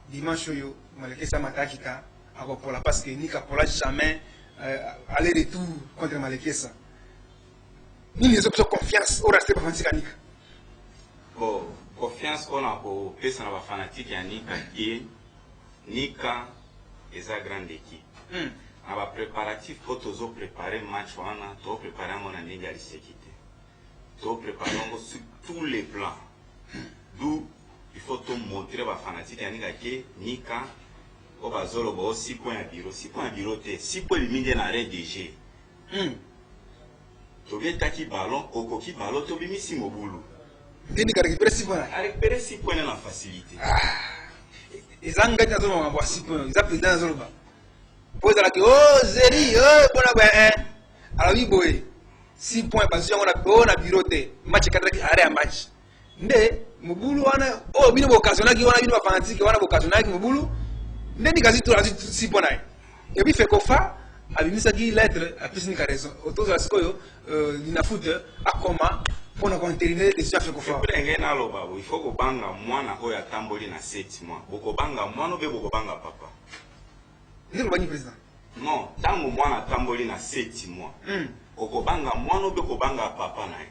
dimanche yo Malekesa matakika akopola parce que Nika pola jamais aller retour contre Malekesa ni les options confiance au reste pas Francis Nika bon confiance qu'on a pour pesa na ba fanatique ya Nika qui Nika est une grande équipe na ba préparatif pour tozo préparer match wana to préparer mon année ya sécurité to préparer sur tous les plans d'où il faut tout montrer aux fanatiques que Nika au bazolo ba 6 points à bureau te 6 points limité na RDG to beta ki ballon okoki ballon to bimisi mobulu Nika récupérer 6 points na facilité ezanga tazo ma ba 6 points za président zoloba pose la que oh zeri bona ba alors oui boy 6 points parce que on a bureau te match cadre qui arrêt match nde mobulu wana bino occasionaki wana bino fanatique wana occasionaki mobulu nde nikazi to 6 points nae et puis fait kofa abimisa ki lettre a plus ni raison autour de la sikoyo lina foot akoma pona ko interiner de chef kofa ngena loba il faut ko banga mwana oyo atamboli na 7 mois boko banga mwana be boko banga papa ndelo bani président non tango mwana atamboli na 7 mois okobanga mwana be ko banga papa nae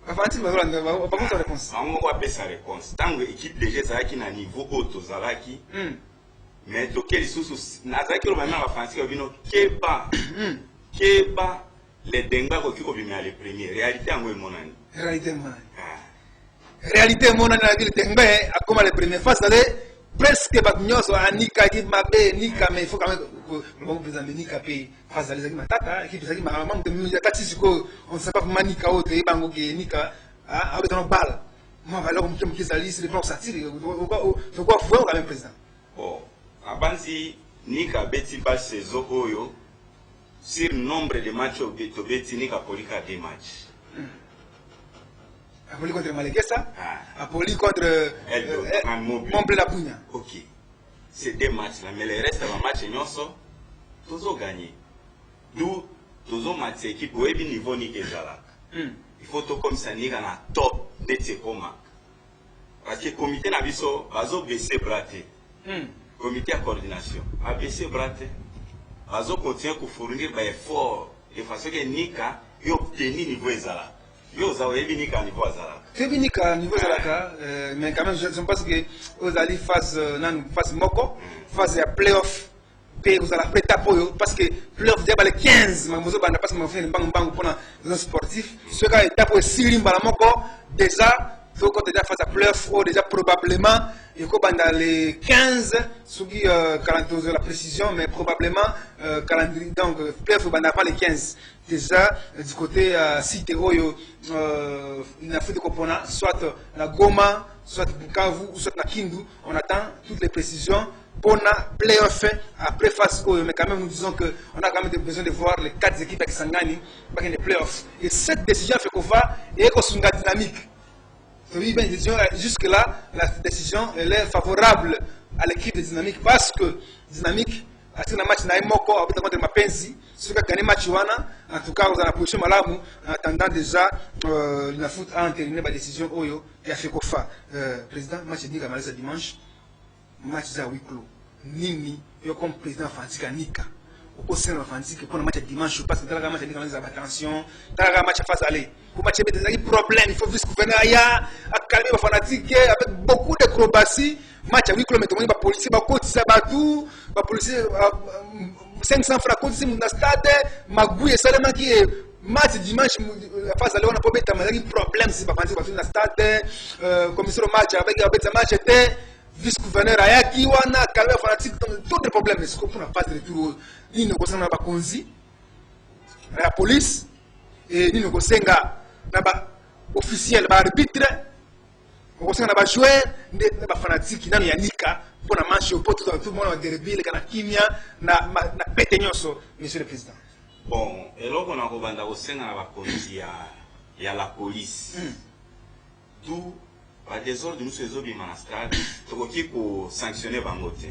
Afanti bazolanda ba ko réponse bango wa pesa réponse tango équipe déjà zalaki na niveau haut zalaki mais to quel sous nazaki lo bana bafanti ko bino keba les denga ko kiko bimia les premiers réalité yango emonani réalité monana na ville denga akoma les premiers face d'aller presque ba nyoso anika ki mabe nika mais il faut quand même bon président nika pe face d'aller zaki matata qui zaki maman de mi kati siko on sait pas comment nika autre et bango ke nika a besoin de balle moi va leur me qui sali c'est le plan satire pourquoi faut quand même président oh abanzi nika beti ba saison oyo sur nombre de matchs tobetini kapolika 2 matchs. Apoli contre Malekesa, Apoli contre Montpellier la Pugna. Ok. C'est 2 matchs là, mais le reste des matchs nyonso tous gagné. D'où tous matchs équipe au niveau ni ezalaka. Il faut tout comme ça nika na top de Tekoma. Parce que le comité n'a biso bazo baisser braté. Comité à coordination a baissé braté. Bazo continue à fournir des efforts de façon que nika y obtenir niveau ezala. Yo za webi nika niveau ezala. Webi nika niveau ezala mais quand même je pense que aux ali phase moko phase ya playoff pe vous allez prêter apoyo parce que playoff déjà les 15 mamozo banda parce que mon frère mbang pour les sportifs ce cas étape aussi limba moko déjà faut qu'on déjà face à playoff ou déjà probablement et qu'on dans les 15 sous 42 la précision mais probablement calendrier donc playoff banda pas les 15 déjà du côté cité oyo il a fait de Kopona soit la Goma soit Bukavu ou soit la Kindu on attend toutes les précisions pour la playoff après face oyo mais quand même nous disons que on a quand même besoin de voir les 4 équipes qui s'engagent dans les playoffs et cette décision fait qu'on va et qu'on soit dynamique. Oui, bien, jusque-là, la décision elle est favorable à l'équipe de Dynamique parce que Dynamique, à ce match, n'a pas encore contre Mapenzi, ce qui a gagné match, en tout cas, vous en approchez Malamu, en attendant déjà la foot a entériné la décision Oyo et a fait quoi faire. Président, match dit qu'à ce dimanche, match à huis clos. Nini, yo comme président Fantika Nika. Au conseil Fantika pour le match dimanche, parce que dans le match, il y a attention, dans le match face aller. Pour match, il y a des problèmes, il faut juste gouverner à calmer les fanatiques avec beaucoup d'acrobatie. Match à 8 km, les policiers, les côtes, les policiers, 500 francs, côtes, le stade, Magouille, seulement qui est match dimanche, face aller, on a pas de problème si pas fanatiques, le stade, commissaire au match, avec le match était vice-gouverneur, Ayaki, on a calmé les fanatiques, tous les problèmes, mais ce qu'on a pas de retour, il ne concerne pas Konzi, la police, et il ne concerne pas officiel, arbitre, on concerne pas joueur, pas fanatique, n'a pas Nika, pour la manche, pour tout le monde, derby, le Kimia, n'a pété monsieur le président. Bon, et là, on a rebanda au sein de la Konzi, il y a la police. D'où, par désordre, nous sommes obligés à stade, pour sanctionner Bangote.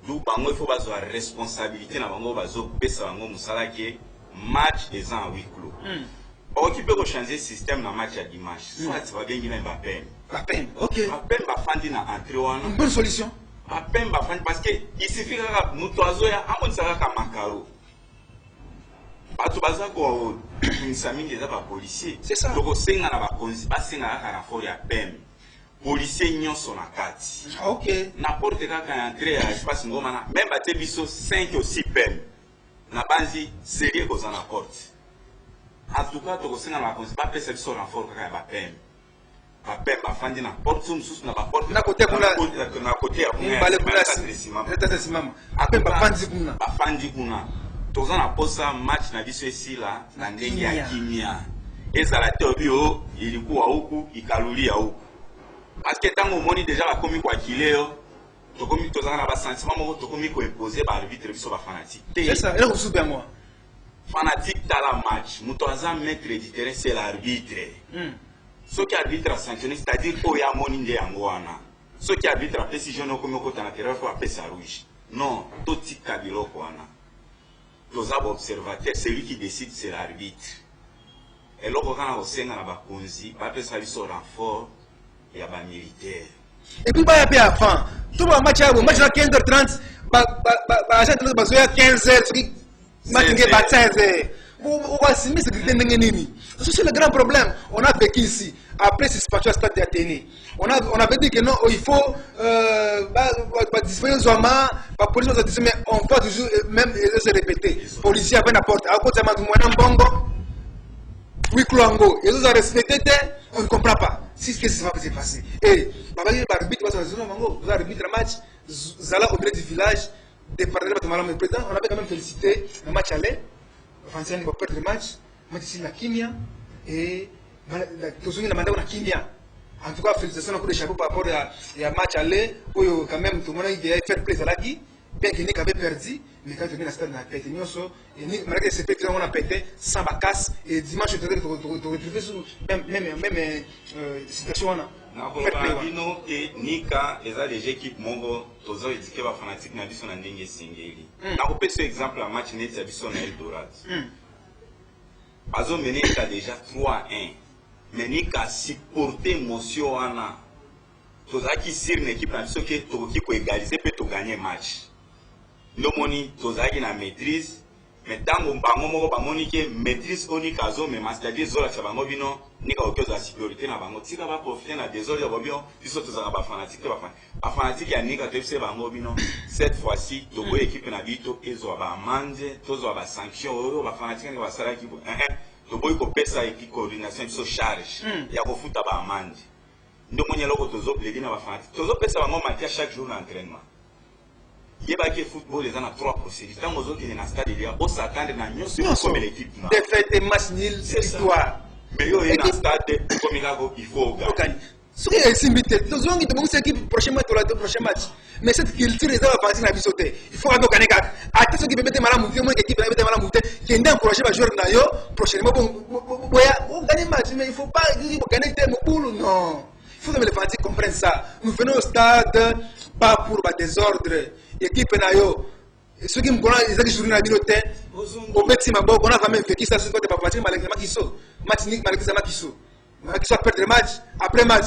D'où, Bango, il faut avoir la responsabilité, dans Bango, Bazo, Pesa, Bango, Moussala, qui est match des ans à huis clos. Qui peut changer le système dans le match à dimanche. Soit tu vas gagner même Bapen. Bapen, ok. Bapen va faire une entrée. Une bonne solution. Bapen va faire parce qu'il suffit que nous toiso ya amon sara ka makaro. Batu baza ko insami déjà ba policier. C'est ça. Donc senga na ba konzi ba senga ka na fori ya pem. Policier nyonso na kati. Ok. N'importe ka entrée à espace ngoma na même ba te biso 5 ou 6 pem. Na banzi sérieux ko za na porte. En tout cas, tu as pas fait ce renfort que tu as fait. Tu as fait une porte, tu as fait une porte. Tu as fait une porte. Tu as fait une porte. Match na biso ici là, na ndenge ya kimia. Ezala tobio, ilikuwa huku, ikalulia huku. Parce que tant moni déjà la komi kwa kileo, to komi to zana ba sentiment moko to komi ko imposer ba arbitre biso ba fanatique. C'est ça, elle reçoit bien moi. Fanatique dans la match, Moutoaza maître du terrain, c'est l'arbitre. Ce qui arbitre a sanctionné, c'est-à-dire qu'il y a mon indé en Goana. Ce qui arbitre a précision, comme on a terrain, il faut appeler ça rouge. Non, tout petit cabilo Goana. Tous les observateurs, celui qui décide, c'est l'arbitre. Et là, quand on a aussi un Bakonzi, on appelle ça le renfort, il y a des militaires. Et puis, il y a un avant. Tout le match à 15h30, il y a 15h. C'est le grand problème. On a vécu ici. Après, c'est pas au stade d'Athénée. On avait dit que non, il faut disponible la police nous a dit mais on peut toujours même se répéter. Policier avait la porte. À côté de Bongo, oui, Clouango. Ils nous ont respecté, on ne comprend pas. C'est ce qui s'est passé. Et l'arbitre va arbitre le match. Zala au milieu du village. Des partenaires de président, on avait quand même félicité le match aller. Enfin, on va perdre le match. Match ici la Kimia. Et toujours la mandat la Kimia. En tout cas, félicitations pour les chapeaux par rapport à match aller. Où quand même tout le monde a fait plaisir à la qui. bien que Nika avait perdu, mais quand on est dans le stade, on a pété. Malgré que c'était on a pété, sans bacasse, et dimanche, on te retrouver sur même situation. Bino et Nika, les a des équipes mongo, tous les équipes fanatiques na biso na ndenge singeli. Na ko pese exemple la match net ya biso na Eldorado. Bazo mené ka déjà 3-1. Mais Nika supporter émotion ana. Tous qui sur une équipe na biso ke to ki ko égaliser peut to gagner match. No moni tous qui na maîtrise, mais tango bango moko ba moni ke maîtrise oni kazo mais c'est-à-dire zola sa bango bino Nika okezo la sécurité na bango tika ba profiter na désolé bobio biso tozanga ba fanatique ba fanatique ya Nika tefse bango bino cette fois-ci to bo équipe na bito ezo ba amende tozo ba sanction oyo ba fanatique na ba sala ki to bo ko pesa et coordination biso charge ya ko futa ba amende ndo mwenye loko tozo plaider na ba fanatique tozo pesa bango matia chaque jour na entraînement yeba ke football les a 3 procédures tant aux autres qui na stade il y a au s'attendre na nyonso comme l'équipe défaite et match nul victoire. Mais il y a un stade comme il faut gagner. Ce qui est simple, nous avons dit que cette équipe prochain match. Mais cette culture est avancée dans la vie. Il faut gagner. Attention qui peut mettre mal à monter, moi l'équipe peut mettre mal à monter. Qui est encouragé par joueur nayo prochainement bon gagner match mais il faut pas dire pour gagner tellement pour non. Il faut que les fans comprennent ça. Nous venons au stade pas pour désordre. Équipe nayo ceux qui me connaissent, ils ont des journées à la au petit Mabo, on a vraiment vécu ça, c'est quoi, pas partir malgré Makiso. Match malgré Makiso. Makiso a perdu le match, après match.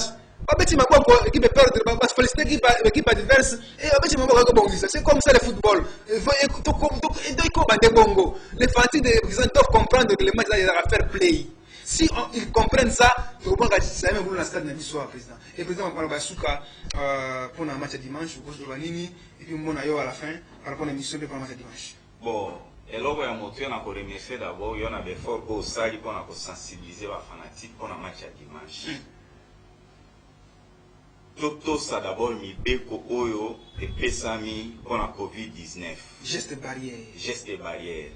Au petit Mabo, l'équipe est perdre, parce que l'équipe adverse, et au petit Mabo, c'est comme ça le football. Il faut bongo. Les fanatiques doivent comprendre que les matchs doivent faire play. Si ils comprennent ça, ils vont gagner ça, même pour le stade de soir, président. Et le président va parler pour un match dimanche, au Banini, et puis mon ayo à la fin, par rapport à l'émission de match dimanche. Bon, et là, on a remercié d'abord, il y a des efforts au stade pour sensibiliser les fanatiques pour un match dimanche. Tout ça d'abord, mi beko oyo et pesami pour la COVID-19. Geste barrière. Geste barrière.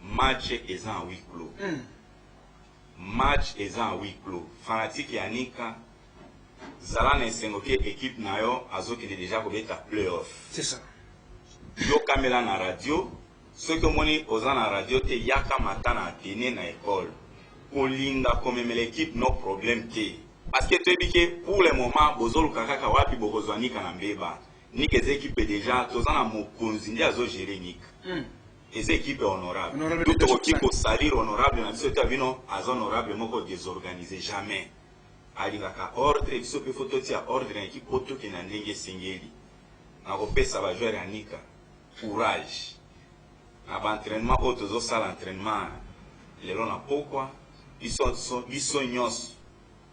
Match est en huis clos. Match est en huis clos. Fanatique Yanika, Zala Nensengoke équipe nayo azoki déjà kobeta playoff. C'est ça. Yo kamela na radio, ceux que moni oza na radio te yaka matana atene na école. Kolinga comme l'équipe no problème te. Parce que tu dis que pour le moment bozolo kaka wapi bokozwanika na mbeba. Nik les équipes déjà toza na mokonzi ndi azo gérer nik. Les équipes honorables. Tout qui peut salir honorable, même si tu as vu non, as honorable, moko désorganisé jamais. Alingaka ordre, et si tu photo tia ordre, une équipe auto qui n'a n'engé singeli. Na repé ça va jouer à Nika. Courage. Na entraînement auto ça l'entraînement. Les gens na pourquoi ils sont nyos.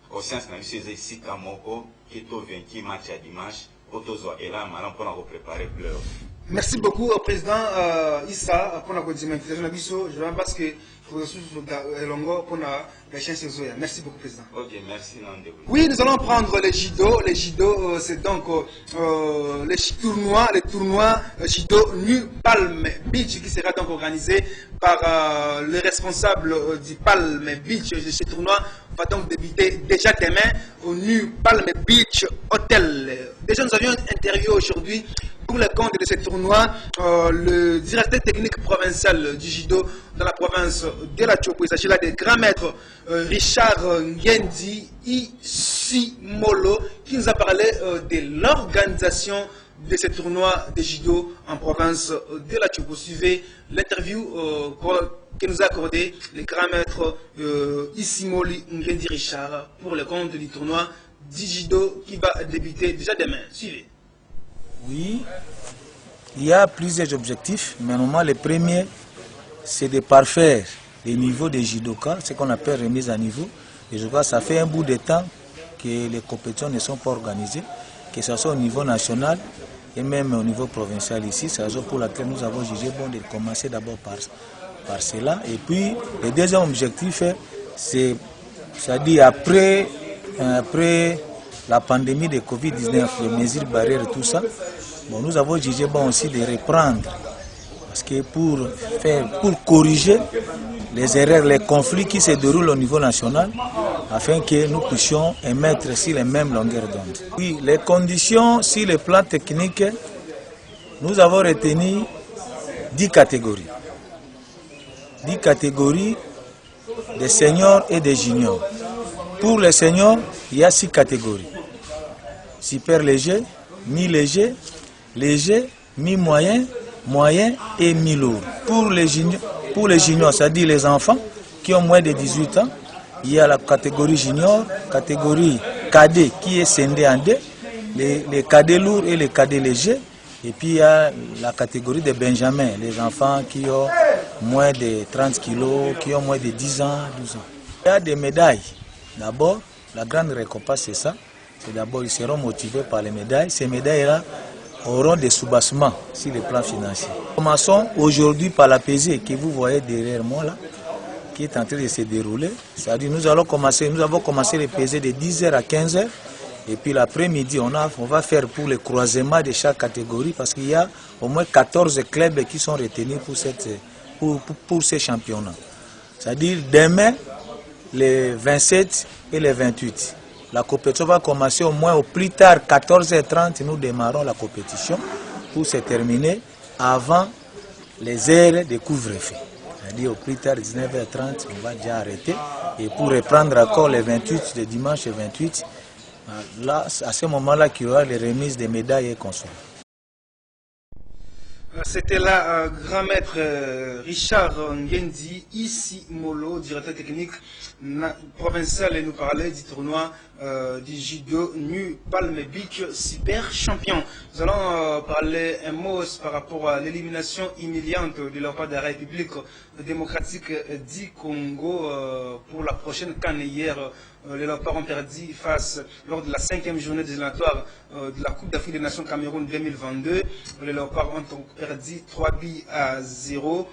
Au sens na ils se sika moko qui to vaincu match à dimanche, auto zo et là malan pour nous préparer playoff. Merci beaucoup au président Issa pour la coordination de l'Abisso. Je pense que pour merci beaucoup, président. Ok, merci. Oui, nous allons prendre les judo. Les judo, c'est donc les tournois judo New Palm Beach qui sera donc organisé par le responsable du Palm Beach de ce tournoi. Va donc débuter déjà demain au New Palm Beach Hotel. Déjà, nous avions une interview aujourd'hui pour le compte de ce tournoi, le directeur technique provincial du judo dans la province de la Tchopo. Il s'agit là des grands maîtres Richard Ngendi Isimolo qui nous a parlé de l'organisation de ce tournoi de judo en province de la Tchopo. Suivez l'interview que nous a accordé le grand maître Isimoli Ngendi Richard pour le compte du tournoi du judo qui va débuter déjà demain. Suivez. Oui, il y a plusieurs objectifs, mais normalement le premier, c'est de parfaire les niveaux des judokas, ce qu'on appelle remise à niveau. Les judokas, ça fait un bout de temps que les compétitions ne sont pas organisées, que ce soit au niveau national et même au niveau provincial ici. C'est la raison pour laquelle nous avons jugé bon de commencer d'abord par cela. Et puis, le deuxième objectif, c'est-à-dire après la pandémie de Covid-19, les mesures barrières et tout ça, bon, nous avons jugé bon aussi de reprendre. Parce que pour corriger les erreurs, les conflits qui se déroulent au niveau national, afin que nous puissions émettre sur les mêmes longueurs d'onde. Oui, les conditions sur le plan technique, nous avons retenu 10 catégories. 10 catégories des seniors et des juniors. Pour les seniors, il y a 6 catégories. Super léger, mi-léger, léger, mi-moyen, moyen et mi-lourd. Pour les juniors, c'est-à-dire les enfants qui ont moins de 18 ans, il y a la catégorie junior, catégorie cadet qui est scindée en deux, les cadets lourds et les cadets légers. Et puis il y a la catégorie des benjamins, les enfants qui ont moins de 30 kilos, qui ont moins de 10 ans, 12 ans. Il y a des médailles. D'abord, la grande récompense, c'est ça. C'est d'abord, ils seront motivés par les médailles. Ces médailles-là auront des soubassements sur le plan financier. Commençons aujourd'hui par la pesée que vous voyez derrière moi là, qui est en train de se dérouler. C'est-à-dire nous avons commencé les pesées de 10h à 15h. Et puis l'après-midi, on va faire pour le croisement de chaque catégorie parce qu'il y a au moins 14 clubs qui sont retenus pour ces championnats. C'est-à-dire demain, les 27 et les 28. La compétition va commencer au moins au plus tard 14h30. Nous démarrons la compétition pour se terminer avant les heures de couvre-feu. C'est-à-dire au plus tard 19h30, on va déjà arrêter. Et pour reprendre encore les 28, le dimanche 28, là, à ce moment-là qu'il y aura les remises des médailles et consoles. C'était là grand maître Richard Ngendi, ici Molo, directeur technique provincial, et nous parlait du tournoi du judo nu Palme Beach Super Champion. Nous allons parler un mot par rapport à l'élimination humiliante de la part de la République démocratique du Congo pour la prochaine CAN. Hier, les Léopards ont perdu lors de la 5e journée des éliminatoires de la Coupe d'Afrique des Nations Cameroun 2022. Les Léopards ont perdu 3-0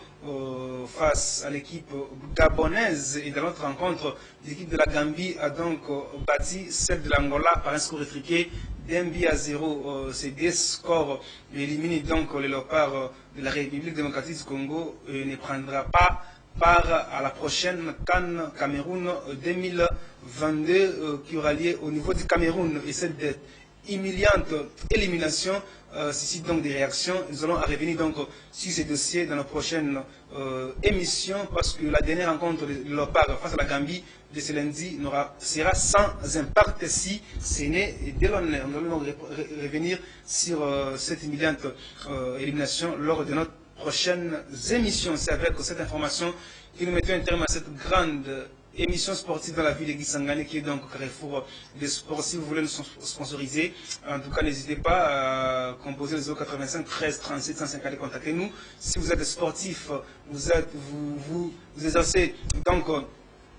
face à l'équipe gabonaise. Et dans notre rencontre, l'équipe de la Gambie a donc battu celle de l'Angola par un score étriqué d'1-0. Ces deux scores éliminent donc les Léopards de la République démocratique du Congo et ne prendra pas part à la prochaine CAN Cameroun 2022 qui aura lieu au niveau du Cameroun. Et cette humiliante élimination suscite donc des réactions. Nous allons revenir donc sur ces dossiers dans nos prochaines émissions parce que la dernière rencontre de Léopards face à la Gambie de ce lundi sera sans impact si ce n'est de l'honneur. Nous allons donc revenir sur cette humiliante élimination lors de notre prochaines émissions. C'est avec cette information que nous mettons un terme à cette grande émission sportive dans la ville de Kisangani qui est donc Carrefour des sports. Si vous voulez nous sponsoriser, en tout cas n'hésitez pas à composer le 085 13 37 150 contactez-nous. Si vous êtes sportif, vous exercez donc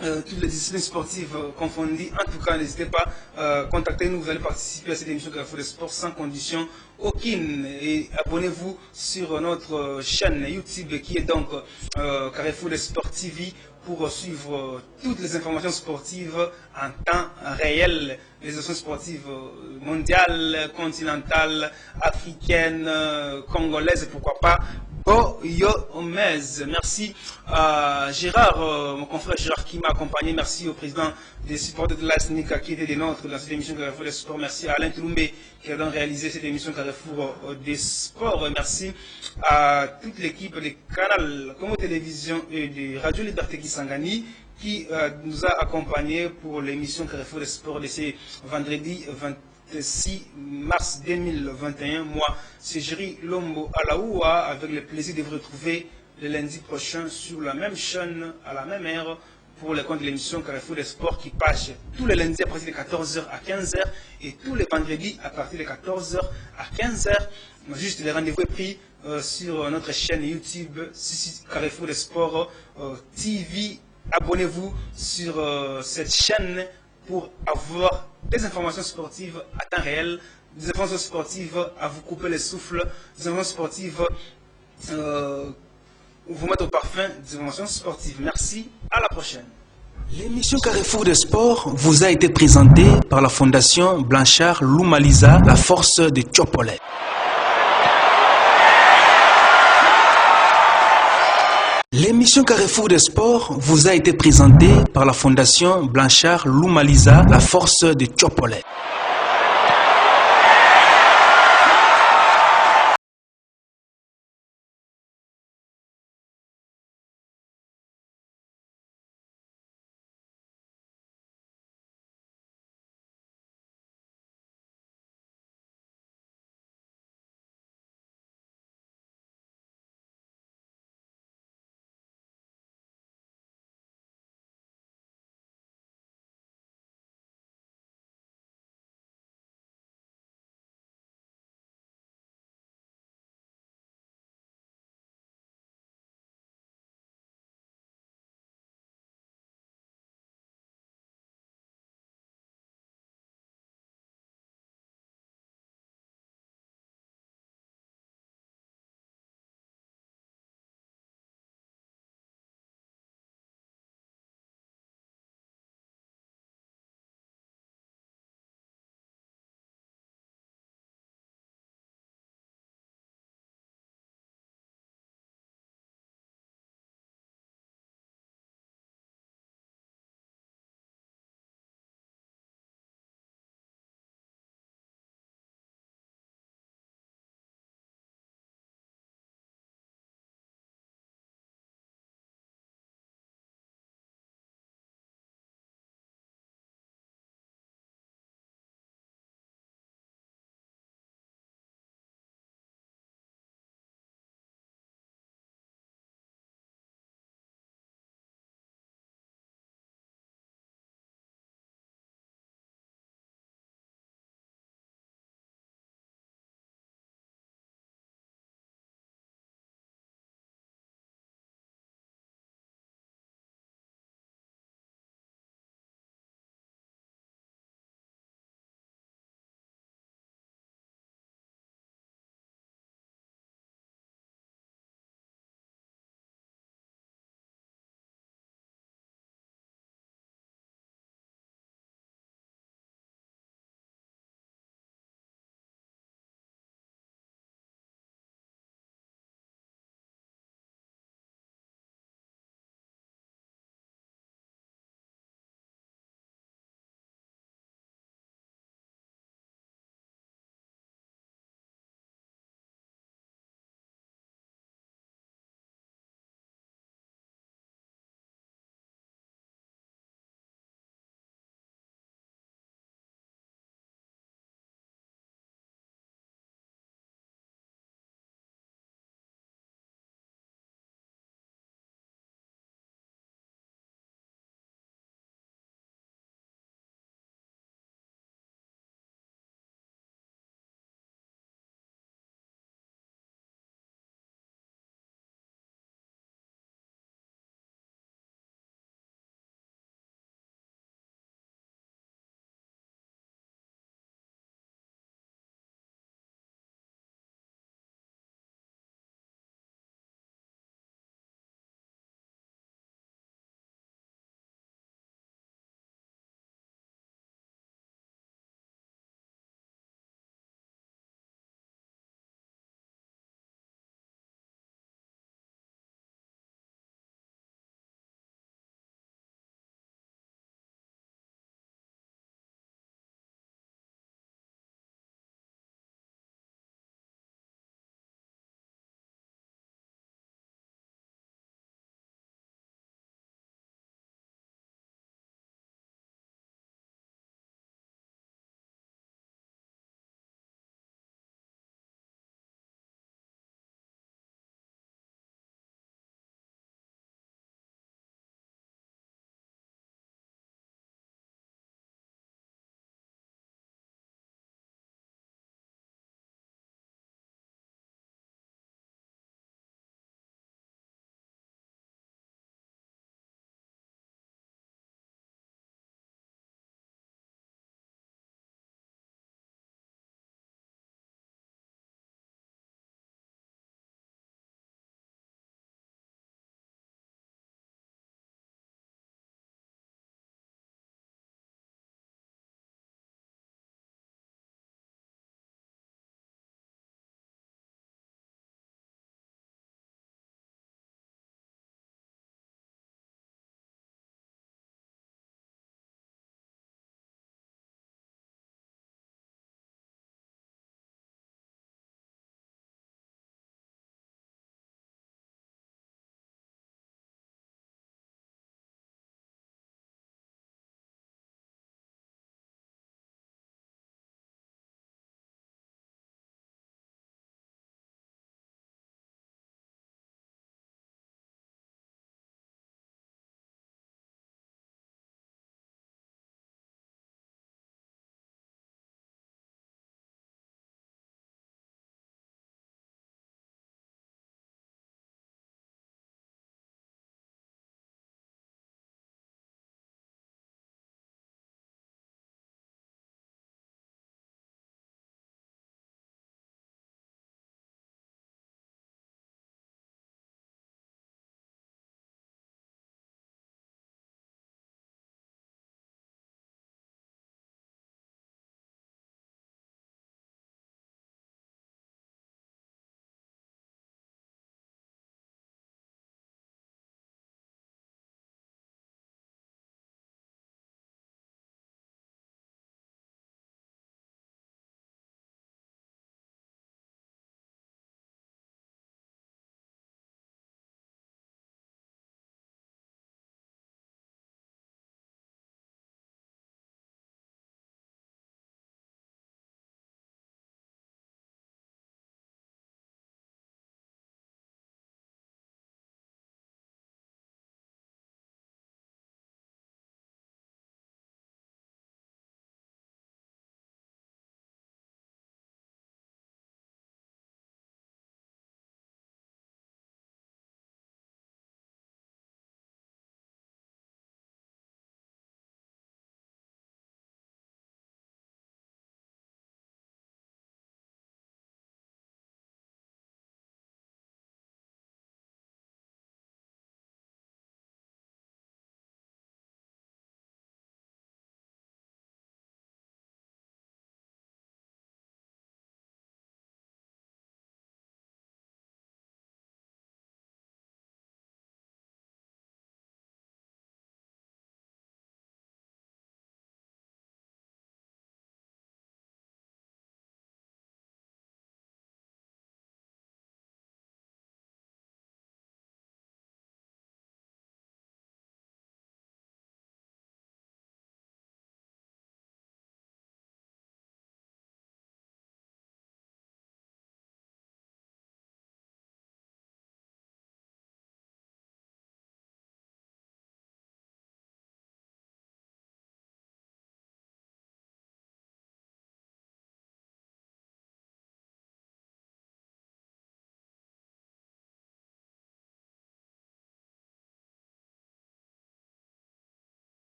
toutes les disciplines sportives confondues. En tout cas, n'hésitez pas à contacter-nous. Vous allez participer à cette émission Carrefour des Sports sans condition aucune. Et abonnez-vous sur notre chaîne YouTube qui est donc Carrefour des Sports TV pour suivre toutes les informations sportives en temps réel. Les actions sportives mondiales, continentales, africaines, congolaises, pourquoi pas. Merci à Gérard, mon confrère Gérard qui m'a accompagné. Merci au président des supporters de l'ASNICA qui était des nôtres dans cette émission Carrefour des Sports. Merci à Alain Touloumé qui a donc réalisé cette émission Carrefour des Sports. Merci à toute l'équipe des canaux Congo Télévision et de Radio Liberté Kisangani qui nous a accompagnés pour l'émission Carrefour des Sports de ce vendredi 26 mars 2021. Moi, c'est Jerry Lombo Alaoua, avec le plaisir de vous retrouver le lundi prochain sur la même chaîne, à la même heure, pour le compte de l'émission Carrefour des Sports qui passe tous les lundis à partir de 14h à 15h et tous les vendredis à partir de 14h à 15h. Juste le rendez-vous est pris sur notre chaîne YouTube, Carrefour des Sports TV. Abonnez-vous sur cette chaîne pour avoir des informations sportives à temps réel, des informations sportives à vous couper le souffle, des informations sportives vous mettre au parfum, des informations sportives. Merci, à la prochaine. L'émission Carrefour des Sports vous a été présentée par la Fondation Blanchard Lumaliza, la force de Tchopolé. L'émission Carrefour des Sports vous a été présentée par la Fondation Blanchard Lumaliza, la force de Tchopolé.